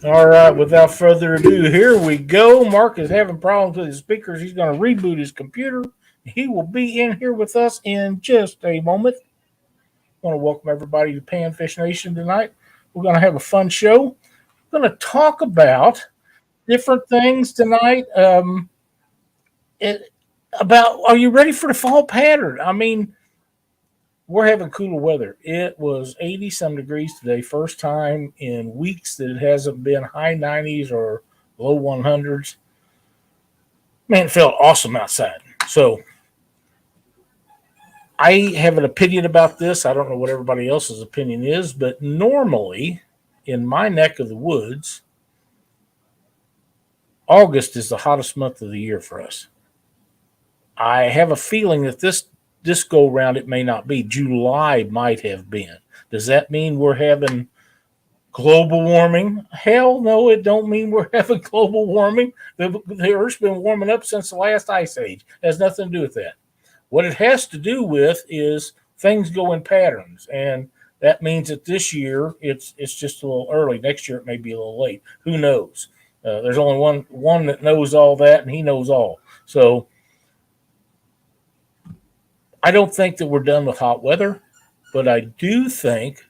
All right, without further ado, here we go. Mark is having problems with his speakers. He's going to reboot his computer. He will be in here with us in just a moment. I want to welcome everybody to Panfish Nation tonight. We're going to have a fun show. We're going to talk about different things tonight. It, about are you ready for the fall pattern? I mean, we're having cooler weather. It was 80 some degrees today. First time in weeks that it hasn't been high 90s or low 100s. Man, it felt awesome outside. So I have an opinion about this. I don't know what everybody else's opinion is, but normally in my neck of the woods, August is the hottest month of the year for us. I have a feeling that this go round it may not be. July might have been. Does that mean we're having global warming? Hell no, it don't mean we're having global warming. The Earth's been warming up since the last ice age. It has nothing to do with that. What it has to do with is things go in patterns, and that means that this year it's just a little early. Next year it may be a little late. Who knows? There's only one that knows all that, and he knows all. So I don't think that we're done with hot weather, but I do think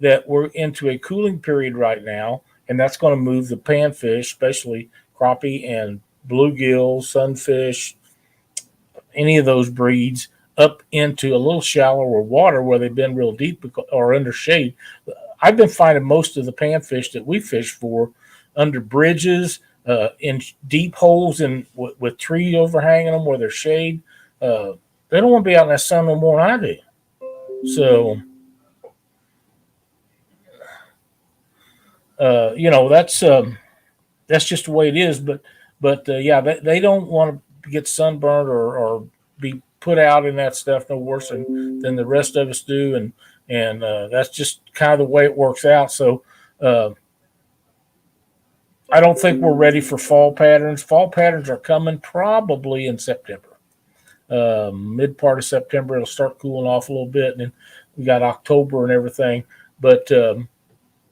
that we're into a cooling period right now, and that's going to move the panfish, especially crappie and bluegill, sunfish, any of those breeds, up into a little shallower water where they've been real deep or under shade. I've been finding most of the panfish that we fish for under bridges, in deep holes, and with trees overhanging them where there's shade. They don't want to be out in that sun no more than I do. So, that's just the way it is. But yeah, they don't want to get sunburned or be put out in that stuff no worse than the rest of us do, and that's just kind of the way it works out. So I don't think we're ready for fall patterns. Fall patterns are coming probably in September. Mid part of September, it'll start cooling off a little bit, and then we got October and everything. But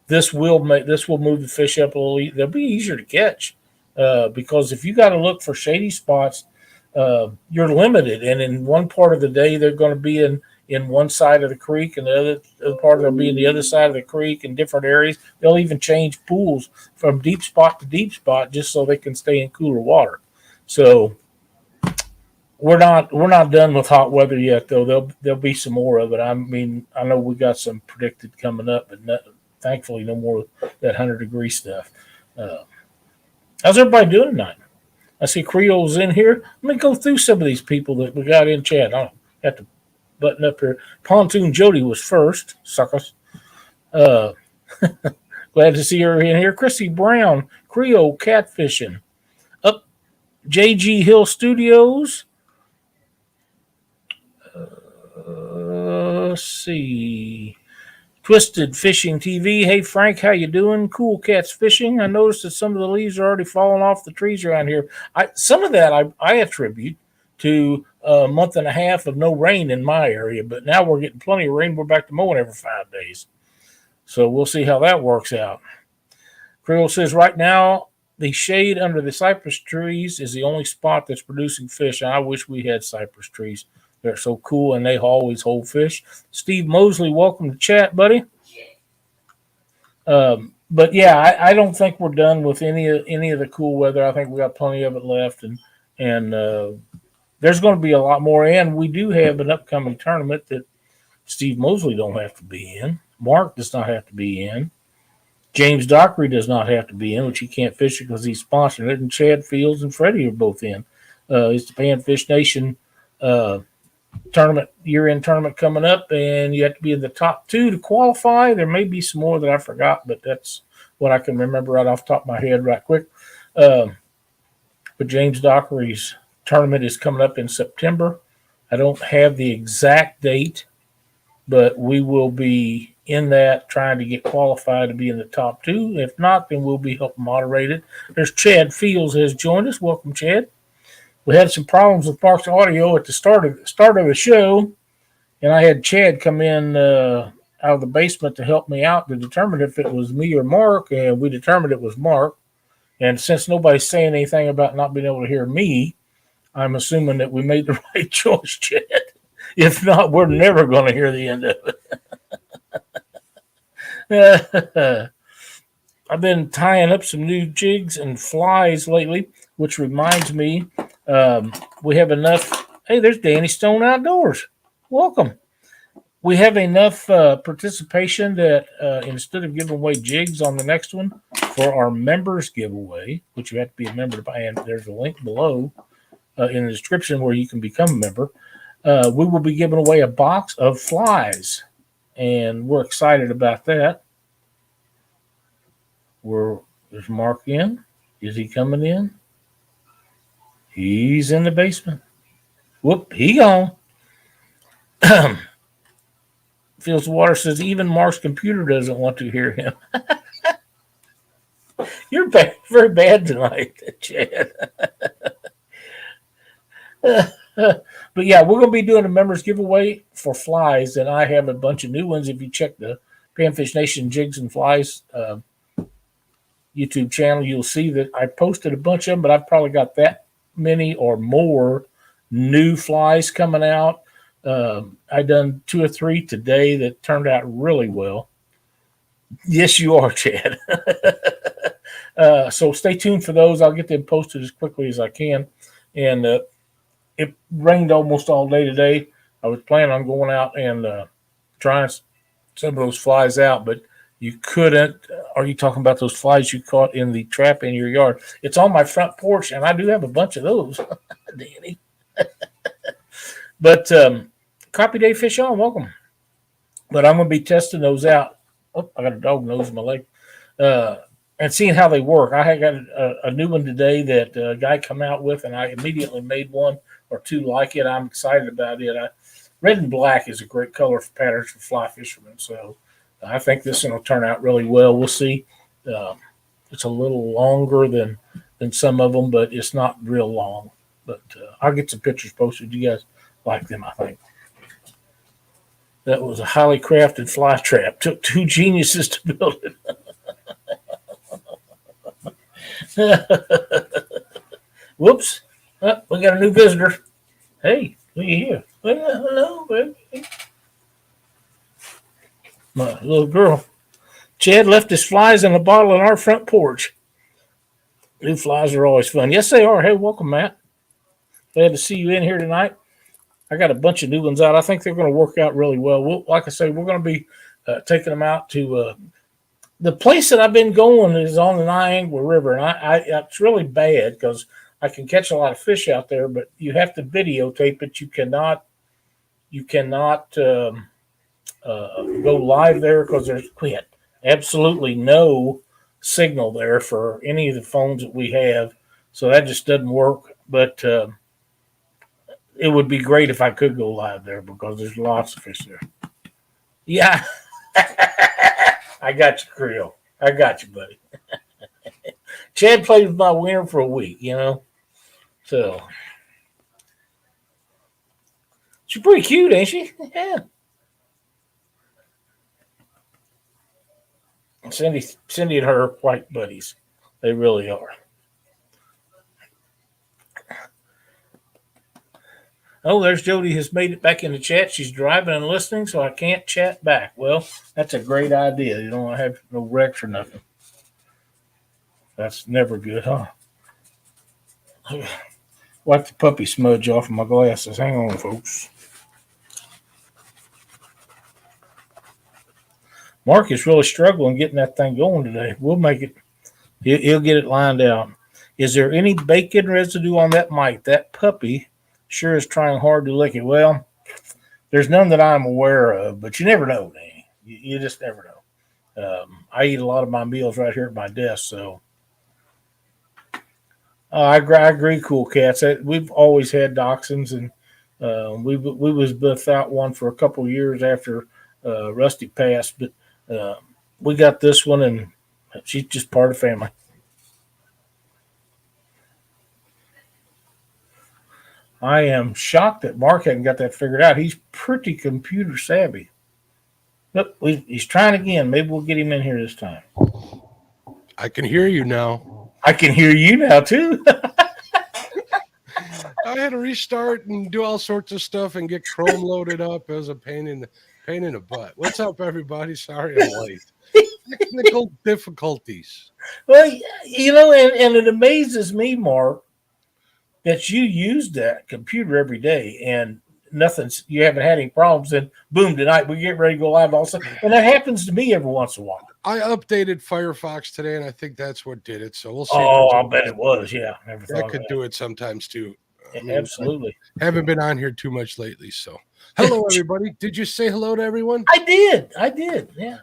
this will move the fish up a little. They'll be easier to catch because if you got to look for shady spots, you're limited. And in one part of the day, they're going to be in one side of the creek, and the other part they'll be in the other side of the creek in different areas. They'll even change pools from deep spot to deep spot just so they can stay in cooler water. So we're not done with hot weather yet, though. There'll be some more of it. I mean, I know we got some predicted coming up, but thankfully no more of that 100-degree stuff. Uh, how's everybody doing tonight? I see Creole's in here. Let me go through some of these people that we got in chat. I don't have to button up here. Pontoon Jody was first. Suckers. Uh, Glad to see her in here. Chrissy Brown, Creole Catfishing. Up JG Hill Studios. Let's see. Twisted Fishing TV. Hey Frank, how you doing? Cool Cats Fishing. I noticed that some of the leaves are already falling off the trees around here. Some of that I attribute to a month and a half of no rain in my area, but now we're getting plenty of rain. We're back to mowing every 5 days. So we'll see how that works out. Creole says right now the shade under the cypress trees is the only spot that's producing fish. And I wish we had cypress trees. They're so cool and they always hold fish. Steve Mosley, welcome to chat, buddy. But yeah, I don't think we're done with any of the cool weather. I think we got plenty of it left, and there's going to be a lot more. And we do have an upcoming tournament that Steve Mosley don't have to be in. Mark does not have to be in. James Dockery does not have to be in, which he can't fish because he's sponsoring it. And Chad Fields and Freddie are both in. It's the Panfish Nation tournament, year-end tournament coming up, and you have to be in the top two to qualify. There may be some more that I forgot, but that's what I can remember right off the top of my head right quick. But James Dockery's tournament is coming up in September. I don't have the exact date, but we will be in that trying to get qualified to be in the top two. If not, then we'll be helping moderate it. There's Chad Fields has joined us. Welcome, Chad. We had some problems with Mark's audio at the start of the show, and I had Chad come in out of the basement to help me out to determine if it was me or Mark, and we determined it was Mark. And since nobody's saying anything about not being able to hear me, I'm assuming that we made the right choice, Chad. If not, we're never going to hear the end of it. I've been tying up some new jigs and flies lately, which reminds me, we have enough. Hey, there's Danny Stone Outdoors. Welcome. We have enough participation that instead of giving away jigs on the next one for our members giveaway, which you have to be a member to buy, and there's a link below in the description where you can become a member, we will be giving away a box of flies, and we're excited about that. There's Mark in. Is he coming in? He's in the basement. Whoop, he gone. Feels the Water says even Mark's computer doesn't want to hear him. You're very bad tonight, Chad. But yeah, we're going to be doing a members giveaway for flies, and I have a bunch of new ones. If you check the Panfish Nation Jigs and Flies YouTube channel, you'll see that I posted a bunch of them, but I've probably got that many or more new flies coming out. I done 2 or 3 today that turned out really well. Yes, you are, Chad. So stay tuned for those. I'll get them posted as quickly as I can. And it rained almost all day today. I was planning on going out and trying some of those flies out, but you couldn't. Are you talking about those flies you caught in the trap in your yard? It's on my front porch, and I do have a bunch of those, Danny. But Crappie Day Fish On, welcome. But I'm going to be testing those out. Oh, I got a dog nose in my leg. And seeing how they work. I got a new one today that a guy come out with, and I immediately made 1 or 2 like it. I'm excited about it. Red and black is a great color for patterns for fly fishermen. So I think this one will turn out really well. We'll see. It's a little longer than some of them, but it's not real long. But I'll get some pictures posted. You guys like them, I think. That was a highly crafted fly trap. Took 2 geniuses to build it. Whoops. Oh, we got a new visitor. Hey, look at here. Hello, baby. My little girl. Chad left his flies in a bottle on our front porch. New flies are always fun. Yes, they are. Hey, welcome, Matt. Glad to see you in here tonight. I got a bunch of new ones out. I think they're going to work out really well. Like I say, we're going to be taking them out to the place that I've been going is on the Niagara River, and it's really bad because I can catch a lot of fish out there, but you have to videotape it. You cannot go live there because there's absolutely no signal there for any of the phones that we have, so that just doesn't work. But it would be great if I could go live there because there's lots of fish there. Yeah. I got you, Creel. I got you, buddy. Chad played with my winner for a week, So she's pretty cute, ain't she? Yeah. Cindy and her are quite buddies. They really are. Oh, there's Jody has made it back in the chat. She's driving and listening, so I can't chat back. Well, that's a great idea. You don't have no wrecks or nothing. That's never good, huh? Wipe the puppy smudge off of my glasses. Hang on, folks. Mark is really struggling getting that thing going today. We'll make it. He'll get it lined out. Is there any bacon residue on that mite? That puppy sure is trying hard to lick it. Well, there's none that I'm aware of, but you never know, Danny. You just never know. I eat a lot of my meals right here at my desk, so I agree. Cool Cats. We've always had dachshunds, and we was without one for a couple of years after Rusty passed, but we got this one, and she's just part of the family. I am shocked that Mark hadn't got that figured out. He's pretty computer savvy. Look, he's trying again. Maybe we'll get him in here this time. I can hear you now. I can hear you now too. I had to restart and do all sorts of stuff and get Chrome loaded up. It was a pain in the butt. What's up, everybody? Sorry I'm late. Technical difficulties. Well, and it amazes me, Mark, that you use that computer every day and you haven't had any problems. And boom, tonight we get ready to go live also. And that happens to me every once in a while. I updated Firefox today, and I think that's what did it. So we'll see. Oh, I'll bet it was. Yeah. That could do it sometimes too. I mean, absolutely. I haven't been on here too much lately. So hello, everybody. Did you say hello to everyone? I did. Yeah.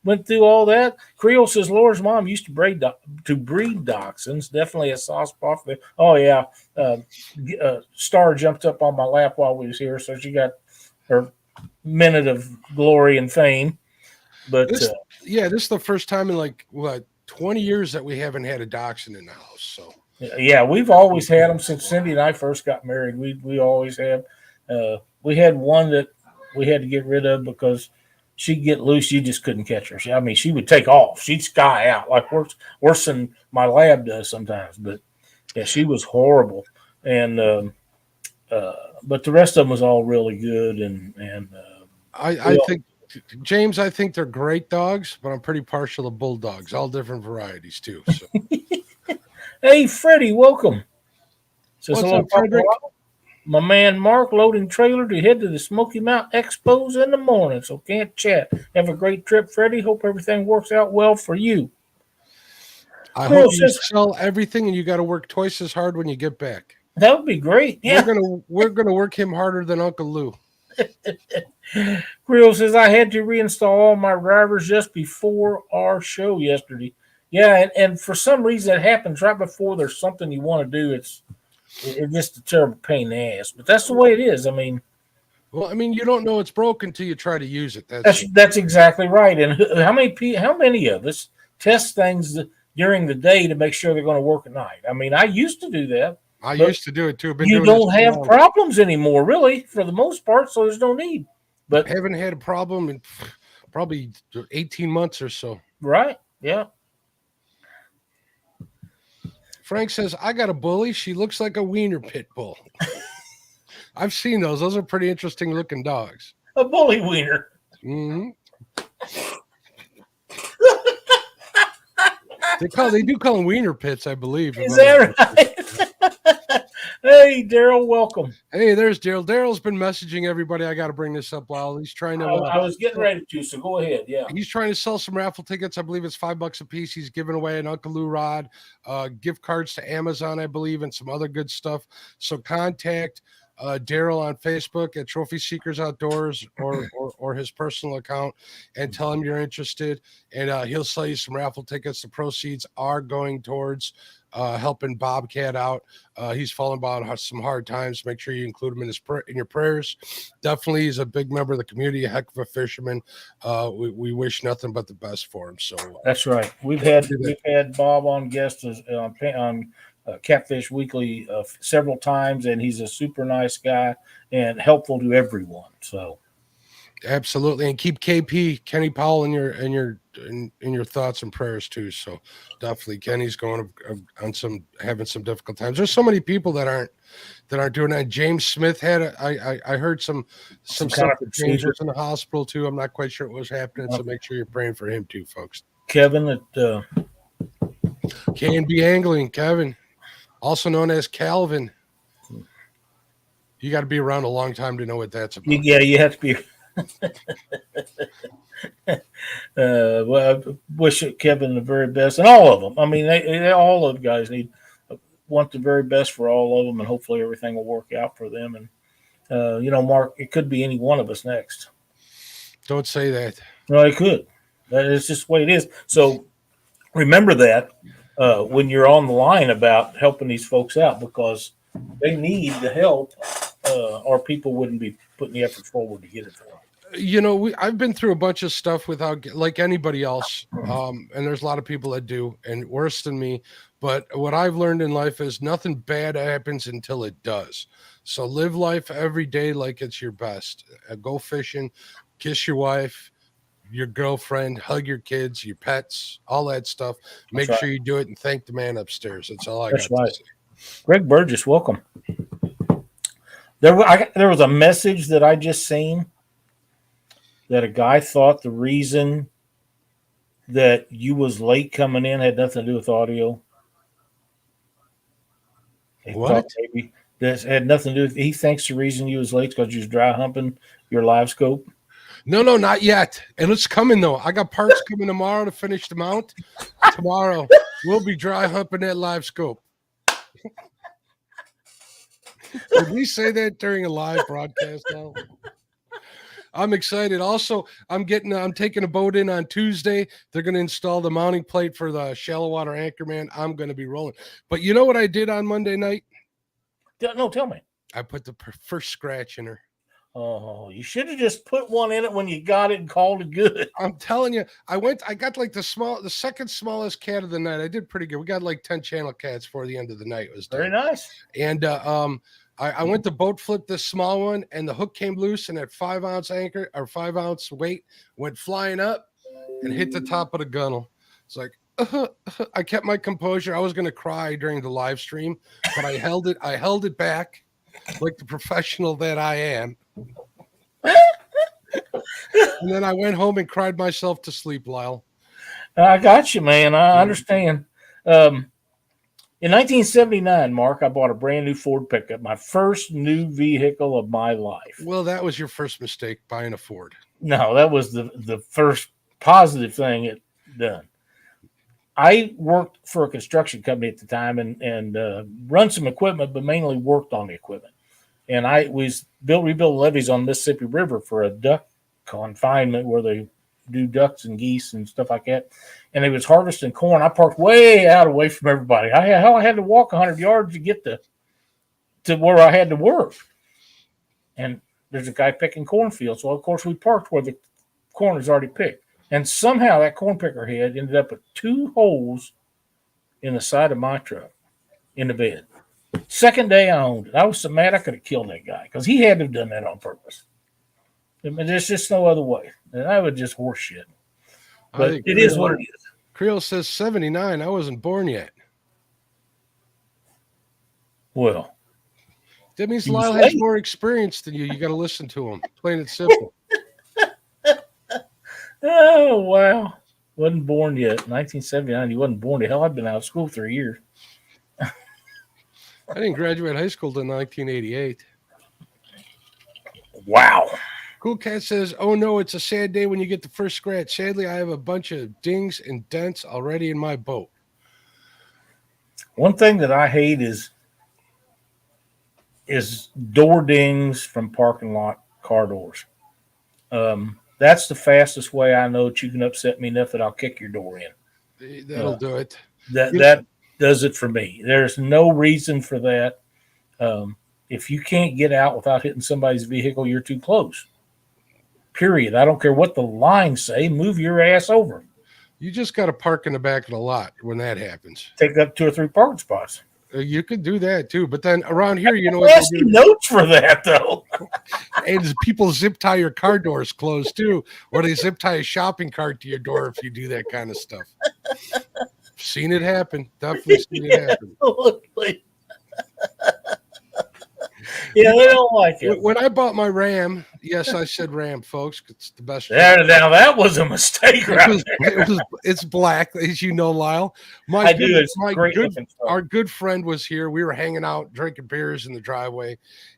Went through all that. Creole says Laura's mom used to breed dachshunds. Definitely a soft spot for them. Oh yeah, Star jumped up on my lap while we was here, so she got her minute of glory and fame. But this is the first time in like 20 years that we haven't had a dachshund in the house. So yeah, we've always had them since Cindy and I first got married. We always have. We had one that we had to get rid of because she'd get loose. You just couldn't catch her. She would take off. She'd sky out like worse than my lab does sometimes. But yeah, she was horrible. And but the rest of them was all really good. And I think, James, I think they're great dogs, but I'm pretty partial to bulldogs. All different varieties too. So. Hey, Freddie, welcome. What's up, Frederick? My man Mark loading trailer to head to the Smoky Mountain Expos in the morning, so can't chat. Have a great trip, Freddie. Hope everything works out well for you. I hope you sell everything and you got to work twice as hard when you get back. That would be great. Yeah. We're gonna work him harder than Uncle Lou. Creole says I had to reinstall all my drivers just before our show yesterday. Yeah, and for some reason it happens right before there's something you want to do. It's just a terrible pain in the ass, but that's the way it is. Well, you don't know it's broken until you try to use it. That's exactly right. And how many of us test things during the day to make sure they're going to work at night? I used to do that. I used to do it too. You don't have problems anymore, really, for the most part, so there's no need. But I haven't had a problem in probably 18 months or so. Right? Yeah. Frank says, I got a bully. She looks like a wiener pit bull. I've seen those. Those are pretty interesting looking dogs. A bully wiener. Mm-hmm. They do call them wiener pits, I believe. Is that right? Hey, Daryl, welcome. Hey, there's Daryl. Daryl's been messaging everybody. I got to bring this up while he's trying to. I was getting ready to, so go ahead. Yeah. He's trying to sell some raffle tickets. I believe it's $5 a piece. He's giving away an Uncle Lou rod, gift cards to Amazon, I believe, and some other good stuff. So contact Daryl on Facebook at Trophy Seekers Outdoors or his personal account and tell him you're interested, and he'll sell you some raffle tickets. The proceeds are going towards helping Bobcat out. He's fallen about some hard times. Make sure you include him in your prayers. Definitely, he's a big member of the community, a heck of a fisherman. We wish nothing but the best for him. So that's right. We've had Bob on guest on Catfish Weekly several times, and he's a super nice guy and helpful to everyone. So absolutely, and keep KP Kenny Powell in your thoughts and prayers too. So definitely, Kenny's going on having some difficult times. There's so many people that aren't doing that. James Smith had I heard some stuff that James was in the hospital too. I'm not quite sure what was happening, so make sure you're praying for him too, folks. Kevin at K&B Angling, Kevin, also known as Calvin. You got to be around a long time to know what that's about. Yeah, you have to be. Well, I wish Kevin the very best, and all of them. All of the guys want the very best for all of them, and hopefully everything will work out for them. And Mark, it could be any one of us next. Don't say that. No, it could. That is just the way it is. So remember that when you're on the line about helping these folks out, because they need the help, or people wouldn't be putting the effort forward to get it for them. I've been through a bunch of stuff without, like anybody else, and there's a lot of people that do, and worse than me. But what I've learned in life is nothing bad happens until it does. So live life every day like it's your best. Go fishing, kiss your wife, your girlfriend, hug your kids, your pets, all that stuff. Make That's sure you do it and thank the man upstairs. That's all I That's got right. to say. Greg Burgess, welcome. There was a message that I just seen that a guy thought the reason that you was late coming in had nothing to do with audio. He What? thought maybe this had nothing to do with. He thinks the reason you was late because you was dry humping your live scope. No, not yet. And it's coming though. I got parts coming tomorrow to finish the mount. Tomorrow we'll be dry humping that live scope. Did we say that during a live broadcast now? I'm excited. Also, I'm taking a boat in on Tuesday. They're going to install the mounting plate for the shallow water Anchorman. I'm going to be rolling. But you know what I did on Monday night? No, tell me. I put the first scratch in her. Oh, you should have just put one in it when you got it and called it good. I'm telling you, I got like the second smallest cat of the night. I did pretty good. We got like 10 channel cats for the end of the night. It was done. Very nice. And I went to boat flip this small one, and the hook came loose, and that 5 ounce anchor or 5 ounce weight went flying up and hit the top of the gunnel. It's like, I kept my composure. I was going to cry during the live stream, but I held it back like the professional that I am. And then I went home and cried myself to sleep, Lyle. I got you, man. I understand. In 1979, Mark, I bought a brand new Ford pickup, my first new vehicle of my life. Well, that was your first mistake, buying a Ford. No, that was the first positive thing it done. I worked for a construction company at the time and run some equipment, but mainly worked on the equipment. And I rebuilt levees on the Mississippi River for a duck confinement where they do ducks and geese and stuff like that. And they was harvesting corn. I parked way out away from everybody. I had to walk 100 yards to get to where I had to work. And there's a guy picking cornfields. So of course we parked where the corn was already picked. And somehow that corn picker head ended up with 2 holes in the side of my truck in the bed. Second day I owned it. I was so mad I could have killed that guy because he had to have done that on purpose. I mean, there's just no other way. And I would just horse shit. But it is what it is. Creel says 79. I wasn't born yet. Well, that means Lyle has more experience than you. You got to listen to him. Plain and simple. Oh, wow. Wasn't born yet. 1979, you wasn't born yet. Hell, I've been out of school 3 years. I didn't graduate high school till 1988. Wow. Cool Cat says, oh no, it's a sad day when you get the first scratch. Sadly, I have a bunch of dings and dents already in my boat. One thing that I hate is door dings from parking lot car doors. That's the fastest way I know that you can upset me enough that I'll kick your door in. That'll do it. That does it for me. There's no reason for that. If you can't get out without hitting somebody's vehicle, you're too close. Period. I don't care what the lines say. Move your ass over. You just got to park in the back of the lot when that happens. Take up 2 or 3 parking spots. You could do that too, but then around here, you know what they do? Notes for that though. And people zip tie your car doors closed too, or they zip tie a shopping cart to your door if you do that kind of stuff. Seen it happen. Definitely seen it happen. Absolutely. Yeah, they don't like it. When I bought my Ram, yes, I said Ram, folks. It's the best. Now that was a mistake, right? It's black, as you know, Lyle. Our good friend was here. We were hanging out, drinking beers in the driveway,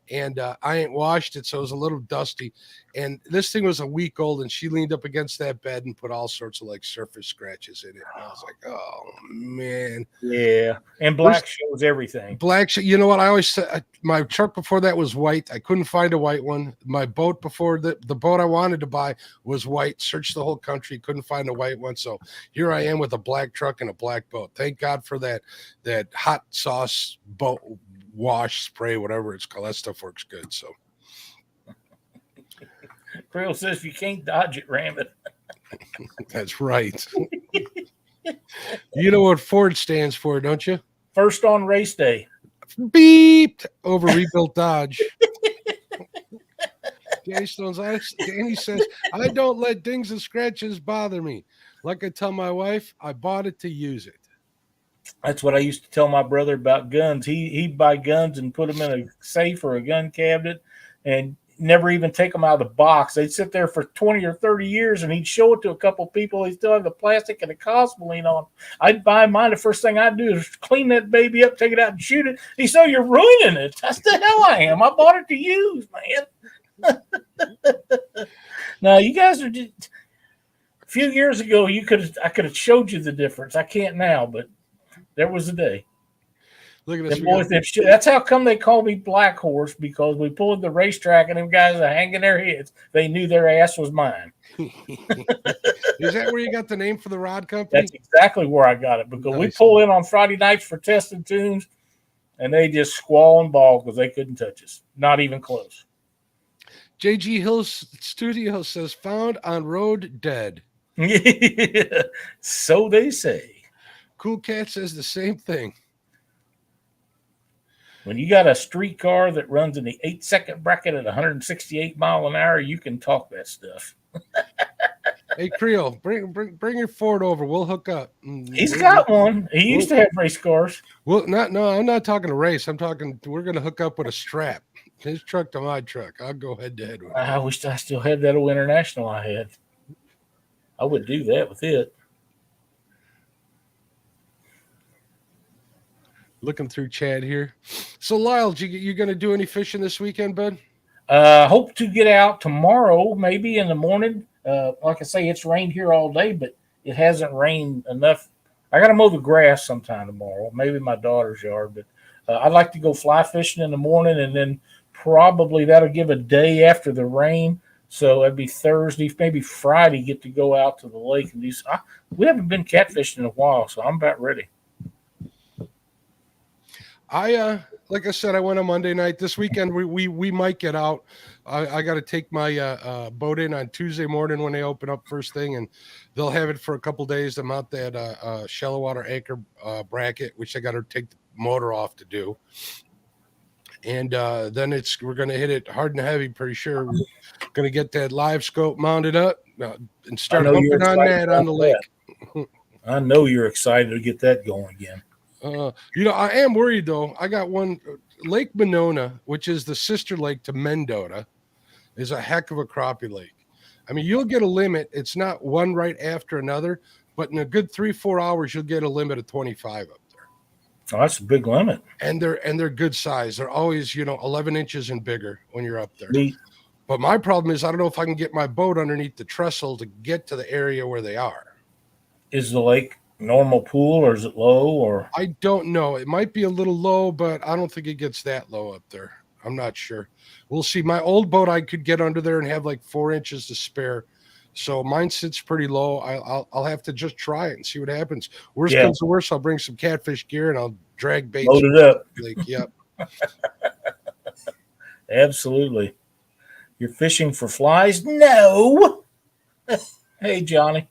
and I ain't washed it, so it was a little dusty. And this thing was a week old, and she leaned up against that bed and put all sorts of like surface scratches in it. And I was like, oh man, yeah. And black shows everything. Black, you know what? I always said my truck before that was white. I couldn't find a white one. My boat before the boat I wanted to buy was white. Searched the whole country, couldn't find a white one. So here I am with a black truck and a black boat. Thank God for that hot sauce boat wash spray, whatever it's called. That stuff works good. So. Creel says if you can't dodge it, ram it. That's right. You know what Ford stands for, don't you? First on race day. Beep over rebuilt Dodge. Danny says, I don't let dings and scratches bother me. Like I tell my wife, I bought it to use it. That's what I used to tell my brother about guns. He'd buy guns and put them in a safe or a gun cabinet and never even take them out of the box. They'd sit there for 20 or 30 years and he'd show it to a couple of people. He'd still have the plastic and the cosmoline on. I'd buy mine. The first thing I'd do is clean that baby up, take it out and shoot it. He said, "You're ruining it." That's the hell I am. I bought it to use, man. Now, you guys are just, a few years ago, I could have showed you the difference. I can't now, but there was a day. Look at this. Boys, that's how come they call me Blackhorse, because we pulled the racetrack and them guys are hanging their heads. They knew their ass was mine. Is that where you got the name for the rod company? That's exactly where I got it, because we pull in on Friday nights for testing tunes and they just squall and bawl because they couldn't touch us. Not even close. JG Hill's studio says found on road dead. So they say. Cool Cat says the same thing. When you got a street car that runs in the 8-second bracket at 168 mile an hour, you can talk that stuff. Hey, Creole, bring your Ford over. We'll hook up. He's got one. He used to have race cars. Well, I'm not talking a race. I'm talking we're going to hook up with a strap. His truck to my truck. I'll go head to head with it. I wish I still had that old International I had. I would do that with it. Looking through Chad here. So, Lyle, you going to do any fishing this weekend, bud? Hope to get out tomorrow, maybe in the morning. Like I say, it's rained here all day, but it hasn't rained enough. I got to mow the grass sometime tomorrow, maybe my daughter's yard. But I'd like to go fly fishing in the morning, and then probably that'll give a day after the rain. So that'd be Thursday, maybe Friday, get to go out to the lake and do. We haven't been catfishing in a while, so I'm about ready. Like I said, I went on Monday night. This weekend we might get out. I got to take my boat in on Tuesday morning when they open up first thing, and they'll have it for a couple days. I'm out that shallow water anchor bracket, which I got to take the motor off to do. And then we're going to hit it hard and heavy. Pretty sure we're going to get that live scope mounted up and start humping on that on the lake. I know you're excited to get that going again. I am worried though. I got one Lake Monona, which is the sister lake to Mendota, is a heck of a crappie lake. I mean, you'll get a limit. It's not one right after another, but in a good 3-4 hours, you'll get a limit of 25 up there. Oh, that's a big limit. And they're good size. They're always, 11 inches and bigger when you're up there. Neat. But my problem is I don't know if I can get my boat underneath the trestle to get to the area where they are. Is the lake normal pool, or is it low? Or I don't know. It might be a little low, but I don't think it gets that low up there. I'm not sure. We'll see. My old boat, I could get under there and have like 4 inches to spare. So mine sits pretty low. I'll have to just try it and see what happens. Worst comes to worst, I'll bring some catfish gear and I'll drag baits. Load it up. Like, yep. Absolutely. You're fishing for flies? No. Hey, Johnny.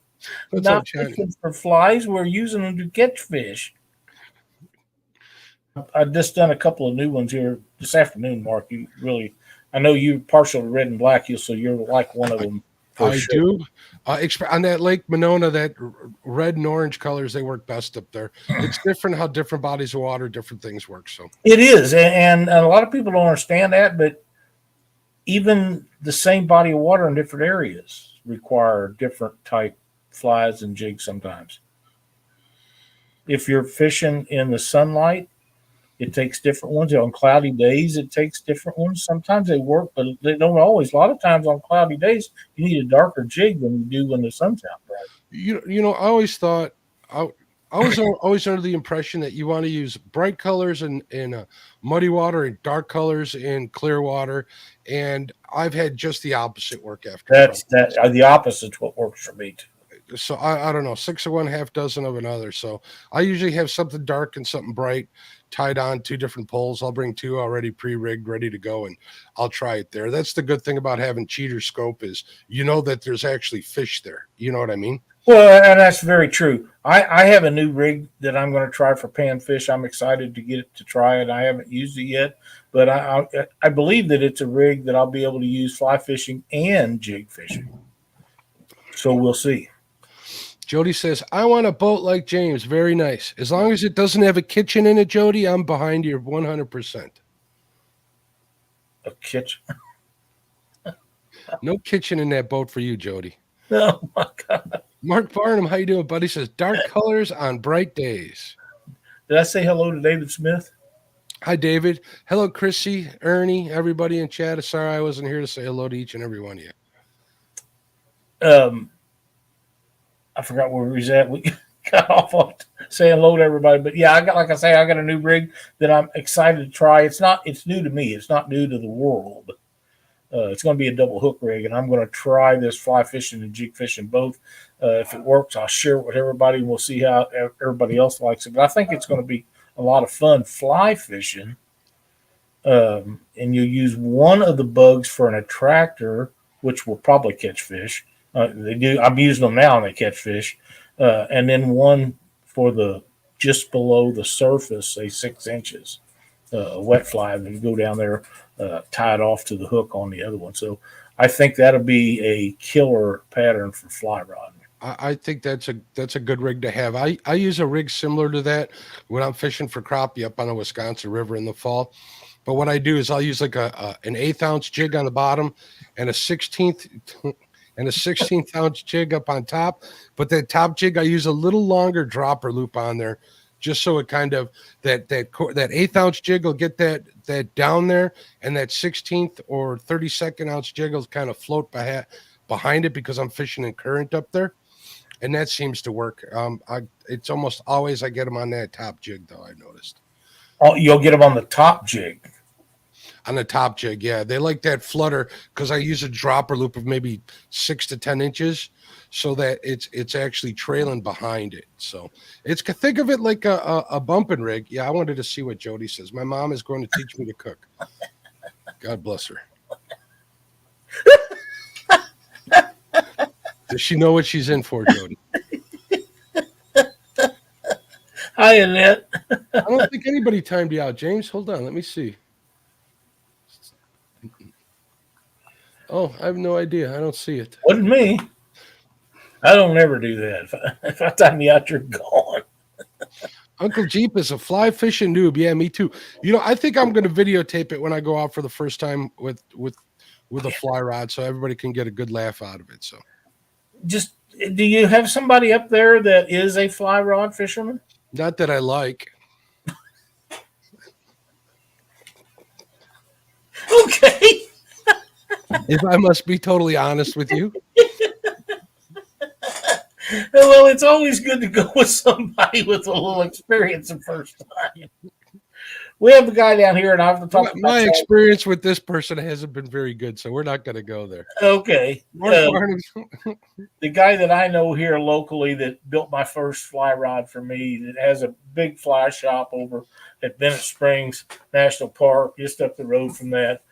What's Not up, Johnny? fishing for flies. We're using them to catch fish. I've just done a couple of new ones here this afternoon, Mark. I know you're partial to red and black, so you're like one of them. I do. On that Lake Monona, that red and orange colors, they work best up there. It's different how different bodies of water, different things work. So it is, and a lot of people don't understand that, but even the same body of water in different areas require different type flies and jigs sometimes. If you're fishing in the sunlight, it takes different ones. On cloudy days, it takes different ones. Sometimes they work, but they don't always. A lot of times on cloudy days, you need a darker jig than you do when the sun's out bright. I always thought I was always under the impression that you want to use bright colors in muddy water and dark colors in clear water, and I've had just the opposite work after. The opposite's what works for me too. So I don't know, 6 of one, half dozen of another. So I usually have something dark and something bright tied on 2 different poles. I'll bring 2 already pre-rigged, ready to go, and I'll try it there. That's the good thing about having cheater scope is that there's actually fish there. You know what I mean? Well, and that's very true. I have a new rig that I'm going to try for panfish. I'm excited to get it to try it. I haven't used it yet, but I believe that it's a rig that I'll be able to use fly fishing and jig fishing. So we'll see. Jody says, I want a boat like James. Very nice. As long as it doesn't have a kitchen in it, Jody, I'm behind you 100%. A kitchen? No kitchen in that boat for you, Jody. Oh my God. Mark Barnum, how you doing, buddy? Says, dark colors on bright days. Did I say hello to David Smith? Hi, David. Hello, Chrissy, Ernie, everybody in chat. Sorry I wasn't here to say hello to each and every one of you. I forgot where we was at. We got off on saying hello to everybody. But yeah, I got a new rig that I'm excited to try. It's new to me. It's not new to the world. It's going to be a double hook rig, and I'm going to try this fly fishing and jig fishing both. If it works, I'll share it with everybody, and we'll see how everybody else likes it. But I think it's going to be a lot of fun fly fishing. And you'll use one of the bugs for an attractor, which will probably catch fish. They do. I'm using them now, and they catch fish. And then one for the just below the surface, say 6 inches, wet fly, and then go down there, tie it off to the hook on the other one. So I think that'll be a killer pattern for fly rod. I think that's a good rig to have. I use a rig similar to that when I'm fishing for crappie up on the Wisconsin River in the fall. But what I do is I'll use like an 1/8 ounce jig on the bottom and a 16th ounce jig up on top. But that top jig, I use a little longer dropper loop on there, just so it kind of that 1/8 ounce jig will get that down there, and that 16th or 32nd ounce jig will kind of float behind it because I'm fishing in current up there, and that seems to work. It's almost always I get them on that top jig though. I noticed. Oh, you'll get them on the top jig. On the top jig, yeah, they like that flutter because I use a dropper loop of maybe 6 to 10 inches, so that it's actually trailing behind it. So think of it like a bumping rig. Yeah, I wanted to see what Jody says. My mom is going to teach me to cook. God bless her. Does she know what she's in for, Jody? Hi, Annette. I don't think anybody timed you out, James. Hold on, let me see. Oh, I have no idea. I don't see it. Wasn't me. I don't ever do that. If I time you out, you're gone. Uncle Jeep is a fly fishing noob. Yeah, me too. You know, I think I'm going to videotape it when I go out for the first time with a fly rod, so everybody can get a good laugh out of it. So, just do you have somebody up there that is a fly rod fisherman? Not that I like. Okay. If I must be totally honest with you. Well, it's always good to go with somebody with a little experience the first time. We have a guy down here, and I have to talk about my experience with this person hasn't been very good, so we're not going to go there. Okay. The guy that I know here locally that built my first fly rod for me, that has a big fly shop over at Bennett Springs National Park, just up the road from that.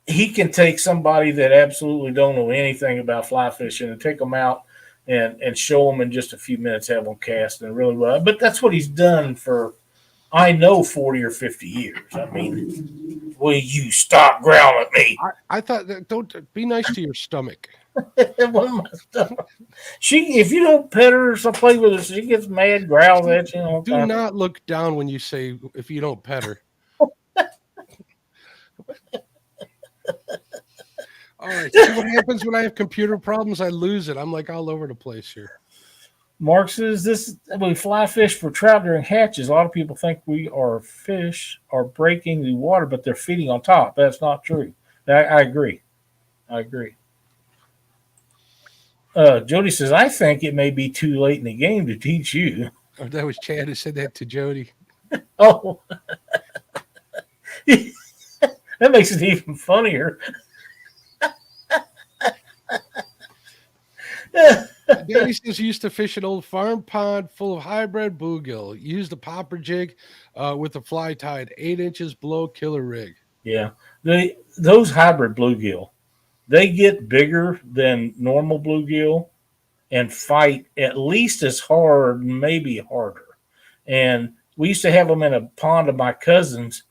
He can take somebody that absolutely don't know anything about fly fishing and take them out and show them in just a few minutes, have them casting really well. But that's what he's done for, I know, 40 or 50 years. I mean, will you stop growling at me? I thought that don't be nice to your stomach. If you don't pet her or play with her, she gets mad, growls at you. Do not look down when you say if you don't pet her. All right. See what happens when I have computer problems? I lose it. I'm like all over the place here. Mark says we fly fish for trout during hatches. A lot of people think fish are breaking the water, but they're feeding on top. That's not true. I agree. Jody says, I think it may be too late in the game to teach you. Oh, that was Chad who said that to Jody. Oh. That makes it even funnier. Daddy says he used to fish an old farm pond full of hybrid bluegill. Used a popper jig with a fly tied 8 inches below killer rig. Yeah, those hybrid bluegill they get bigger than normal bluegill and fight at least as hard, maybe harder. And we used to have them in a pond of my cousins,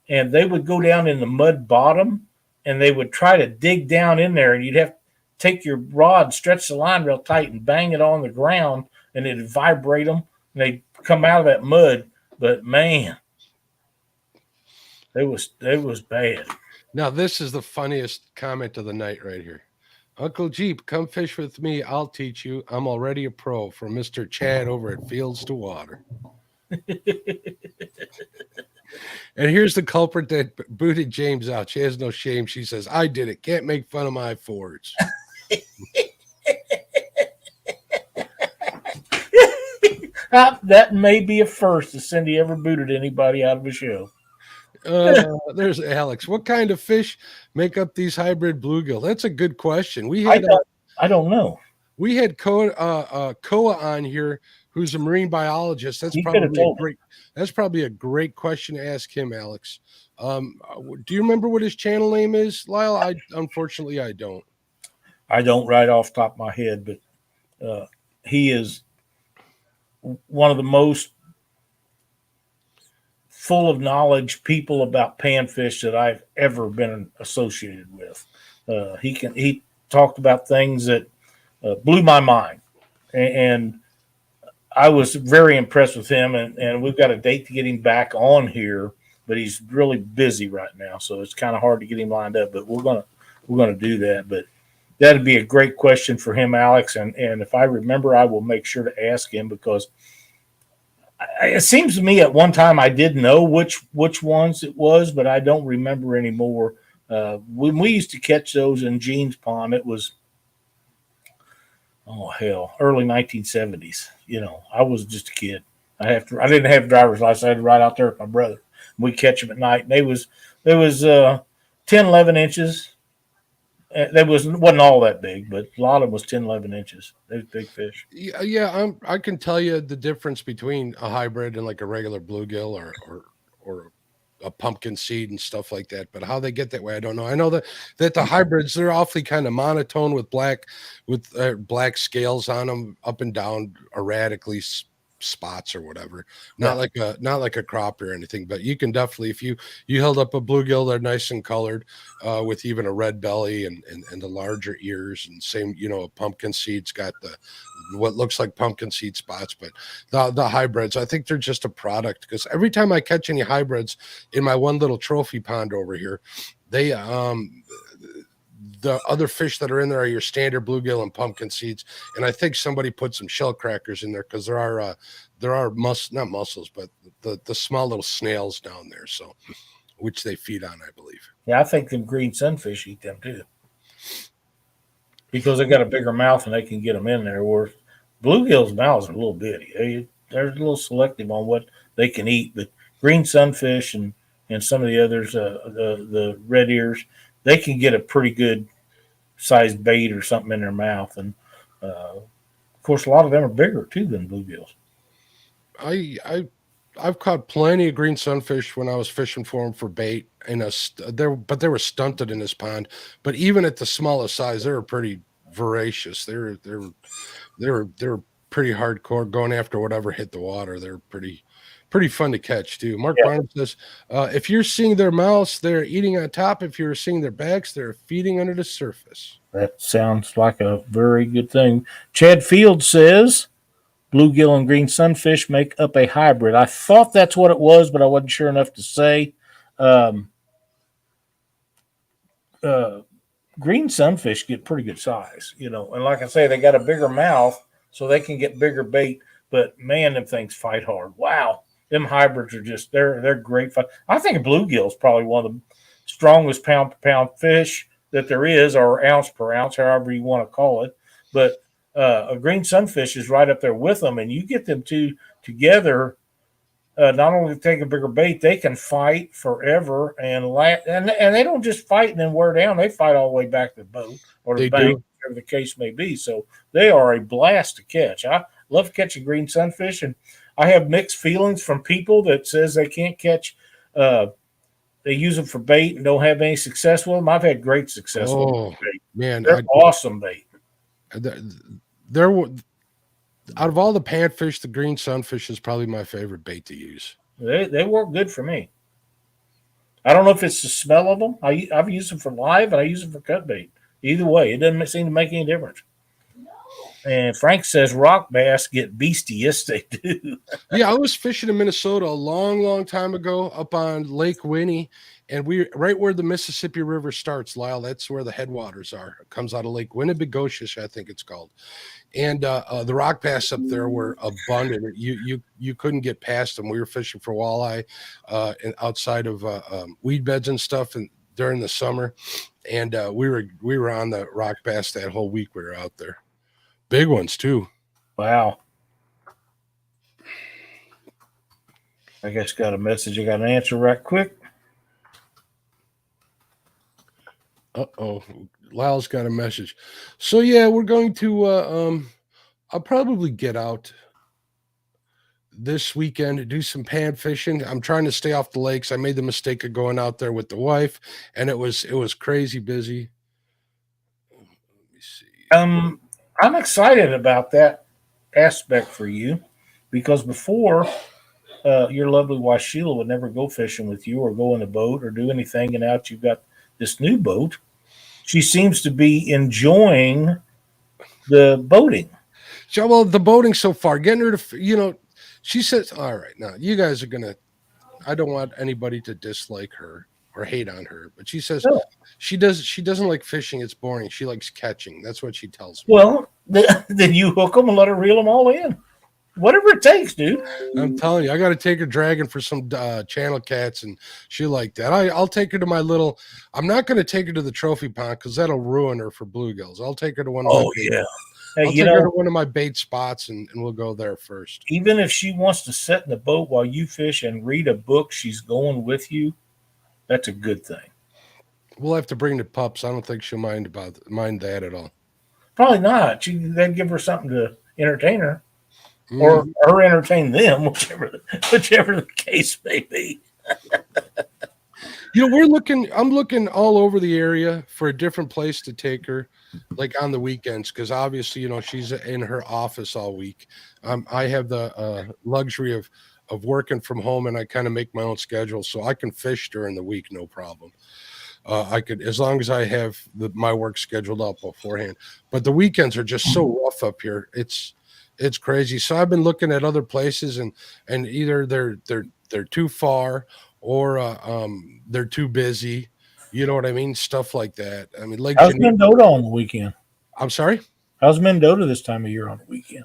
and they would go down in the mud bottom, and they would try to dig down in there, and you'd have to take your rod, stretch the line real tight, and bang it on the ground, and it'd vibrate them, and they'd come out of that mud. But man, it was bad. Now, this is the funniest comment of the night right here. Uncle Jeep, come fish with me. I'll teach you. I'm already a pro, from Mr. Chad over at Fields to Water. And here's the culprit that booted James out. She has no shame. She says, I did it. Can't make fun of my fords. That may be a first if Cindy ever booted anybody out of a show. There's Alex. What kind of fish make up these hybrid bluegill? That's a good question. I don't know. We had Koa on here, who's a marine biologist. That's probably a great question to ask him, Alex. Do you remember what his channel name is, Lyle? Unfortunately I don't. I don't right off the top of my head, but he is one of the most full of knowledge people about panfish that I've ever been associated with. He talked about things that blew my mind, and I was very impressed with him. And we've got a date to get him back on here, but he's really busy right now, so it's kind of hard to get him lined up. But we're gonna do that. But that'd be a great question for him, Alex. And if I remember, I will make sure to ask him, because it seems to me at one time I did know which ones it was, but I don't remember anymore. When we used to catch those in Gene's Pond, it was, early 1970s. I was just a kid. I didn't have a driver's license. I had to ride out there with my brother. We catch them at night. And they was 10, 11 inches. They wasn't all that big, but a lot of them was 10, 11 inches. They was big fish. Yeah, I can tell you the difference between a hybrid and like a regular bluegill or a pumpkin seed and stuff like that. But how they get that way, I don't know. I know that the hybrids, they're awfully kind of monotone with black scales on them, up and down, erratically spots or whatever. Not like a crappie or anything, but you can definitely, if you held up a bluegill, they're nice and colored, with even a red belly and the larger ears, and same, a pumpkin seed's got what looks like pumpkin seed spots. But the hybrids, I think they're just a product, because every time I catch any hybrids in my one little trophy pond over here, they the other fish that are in there are your standard bluegill and pumpkin seeds, and I think somebody put some shell crackers in there, because there are not mussels, but the small little snails down there, so which they feed on, I believe. Yeah, I think them green sunfish eat them too, because they got a bigger mouth and they can get them in there. Where bluegill's mouths are a little bitty. They're a little selective on what they can eat, but green sunfish and some of the others, the red ears, they can get a pretty good sized bait or something in their mouth. And of course, a lot of them are bigger too than bluegills. I've caught plenty of green sunfish when I was fishing for them for bait, and they were stunted in this pond. But even at the smallest size, they were pretty voracious. They were pretty hardcore, going after whatever hit the water. They're pretty fun to catch too. Mark Barnum says, if you're seeing their mouths, they're eating on top. If you're seeing their backs, they're feeding under the surface. That sounds like a very good thing. Chad Field says bluegill and green sunfish make up a hybrid. I thought that's what it was, but I wasn't sure enough to say. Green sunfish get pretty good size, and like I say, they got a bigger mouth, so they can get bigger bait. But man, them things fight hard. Wow. Them hybrids are just, they're great fun. I think a bluegill is probably one of the strongest pound per pound fish that there is, or ounce per ounce, however you want to call it. But a green sunfish is right up there with them, and you get them two together. Not only take a bigger bait, they can fight forever, and they don't just fight and then wear down. They fight all the way back to the boat or the bank, whatever the case may be. So they are a blast to catch. I love catching green sunfish, and I have mixed feelings from people that says they can't catch they use them for bait and don't have any success with them. I've had great success with them Oh for bait. man, They're awesome bait. there were out of all the panfish, the green sunfish is probably my favorite bait to use. They work good for me. I don't know if it's the smell of them. I've used them for live and I use them for cut bait. Either way, it doesn't seem to make any difference. And Frank says rock bass get beastie. Yes, they do. Yeah, I was fishing in Minnesota a long time ago up on Lake Winnie, and we right where the Mississippi River starts, Lyle. That's where the headwaters are. It comes out of Lake Winnebegoshish, I think it's called. And the rock bass up there were abundant. You couldn't get past them. We were fishing for walleye and outside of weed beds and stuff, and during the summer, and we were on the rock bass that whole week we were out there. Big ones too. Wow. I guess got a message. I got an answer right quick. Uh-oh. Lyle's got a message. So yeah, we're going to I'll probably get out this weekend to do some pan fishing. I'm trying to stay off the lakes. I made the mistake of going out there with the wife, and it was crazy busy. Let me see. I'm excited about that aspect for you because before your lovely wife Sheila would never go fishing with you or go in a boat or do anything, and now you've got this new boat. She seems to be enjoying the boating. So, well, the boating so far, getting her to, she says, all right, now you guys are going to, I don't want anybody to dislike her or hate on her, but she says she doesn't like fishing. It's boring. She likes catching. That's what she tells me. Well, then you hook them and let her reel them all in. Whatever it takes, dude. I'm telling you, I got to take her dragging for some channel cats, and she like that. I'll take her to my little. I'm not going to take her to the trophy pond because that'll ruin her for bluegills. I'll take her to one of my. Yeah. Hey, I'll take her to one of my bait spots, and we'll go there first. Even if she wants to sit in the boat while you fish and read a book, she's going with you. That's a good thing. We'll have to bring the pups. I don't think she'll mind that at all. Probably not. They'd give her something to entertain her. Or entertain them, whichever the case may be. I'm looking all over the area for a different place to take her, like on the weekends, because obviously, she's in her office all week. I have the luxury of working from home, and I kind of make my own schedule, so I can fish during the week, no problem. I could, as long as I have my work scheduled up beforehand. But the weekends are just so rough up here. It's crazy. So I've been looking at other places, and either they're too far or they're too busy. You know what I mean? Stuff like that. I mean, how's Mendota on the weekend? I'm sorry? How's Mendota this time of year on the weekend?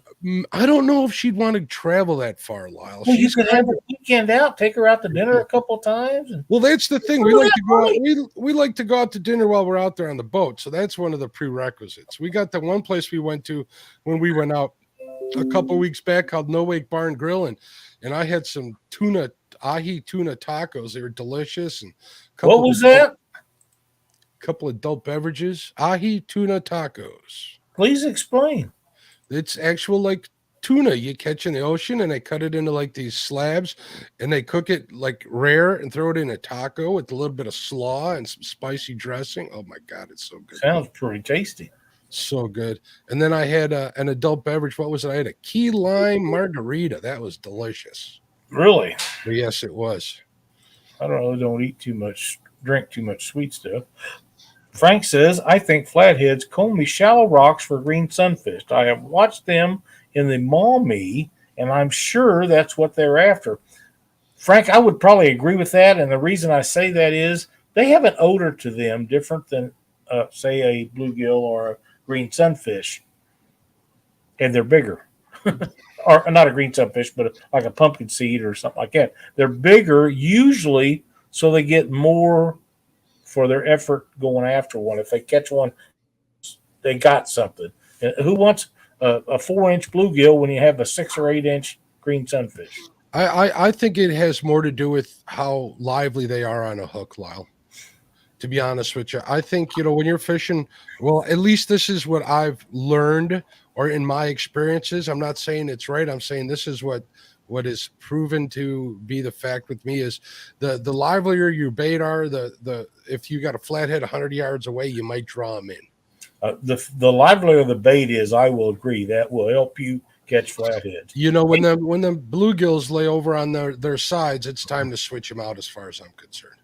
I don't know if she'd want to travel that far, Lyle. Well, you could have a weekend out, take her out to dinner a couple of times. Well, that's the thing. We like to go out. We like to go out to dinner while we're out there on the boat. So that's one of the prerequisites. We got the one place we went to when we went out a couple weeks back called No Wake Barn Grill, and I had some ahi tuna tacos. They were delicious. And what was that? Couple of adult beverages. Ahi tuna tacos. Please explain. It's actual like tuna you catch in the ocean, and they cut it into like these slabs, and they cook it like rare and throw it in a taco with a little bit of slaw and some spicy dressing. Oh my God, it's so good. Sounds pretty tasty. So good. And then I had an adult beverage. What was it? I had a key lime margarita. That was delicious. Really? But yes, it was. I don't drink too much sweet stuff. Frank says, I think flatheads comb me shallow rocks for green sunfish. I have watched them in the Maumee, and I'm sure that's what they're after. Frank, I would probably agree with that. And the reason I say that is they have an odor to them different than, say, a bluegill or a green sunfish, and they're bigger. Or not a green sunfish, but like a pumpkin seed or something like that. They're bigger usually, so they get more for their effort going after one. If they catch one, they got something. And who wants a 4-inch bluegill when you have a 6 or 8-inch green sunfish? I think it has more to do with how lively they are on a hook, Lyle. To be honest with you, I think, when you're fishing, well, at least this is what I've learned or in my experiences, I'm not saying it's right. I'm saying this is what is proven to be the fact with me is the livelier your bait are, the if you got a flathead 100 yards away, you might draw them in. The livelier the bait is, I will agree, that will help you catch flatheads. You know, when them bluegills lay over on their sides, it's time to switch them out as far as I'm concerned.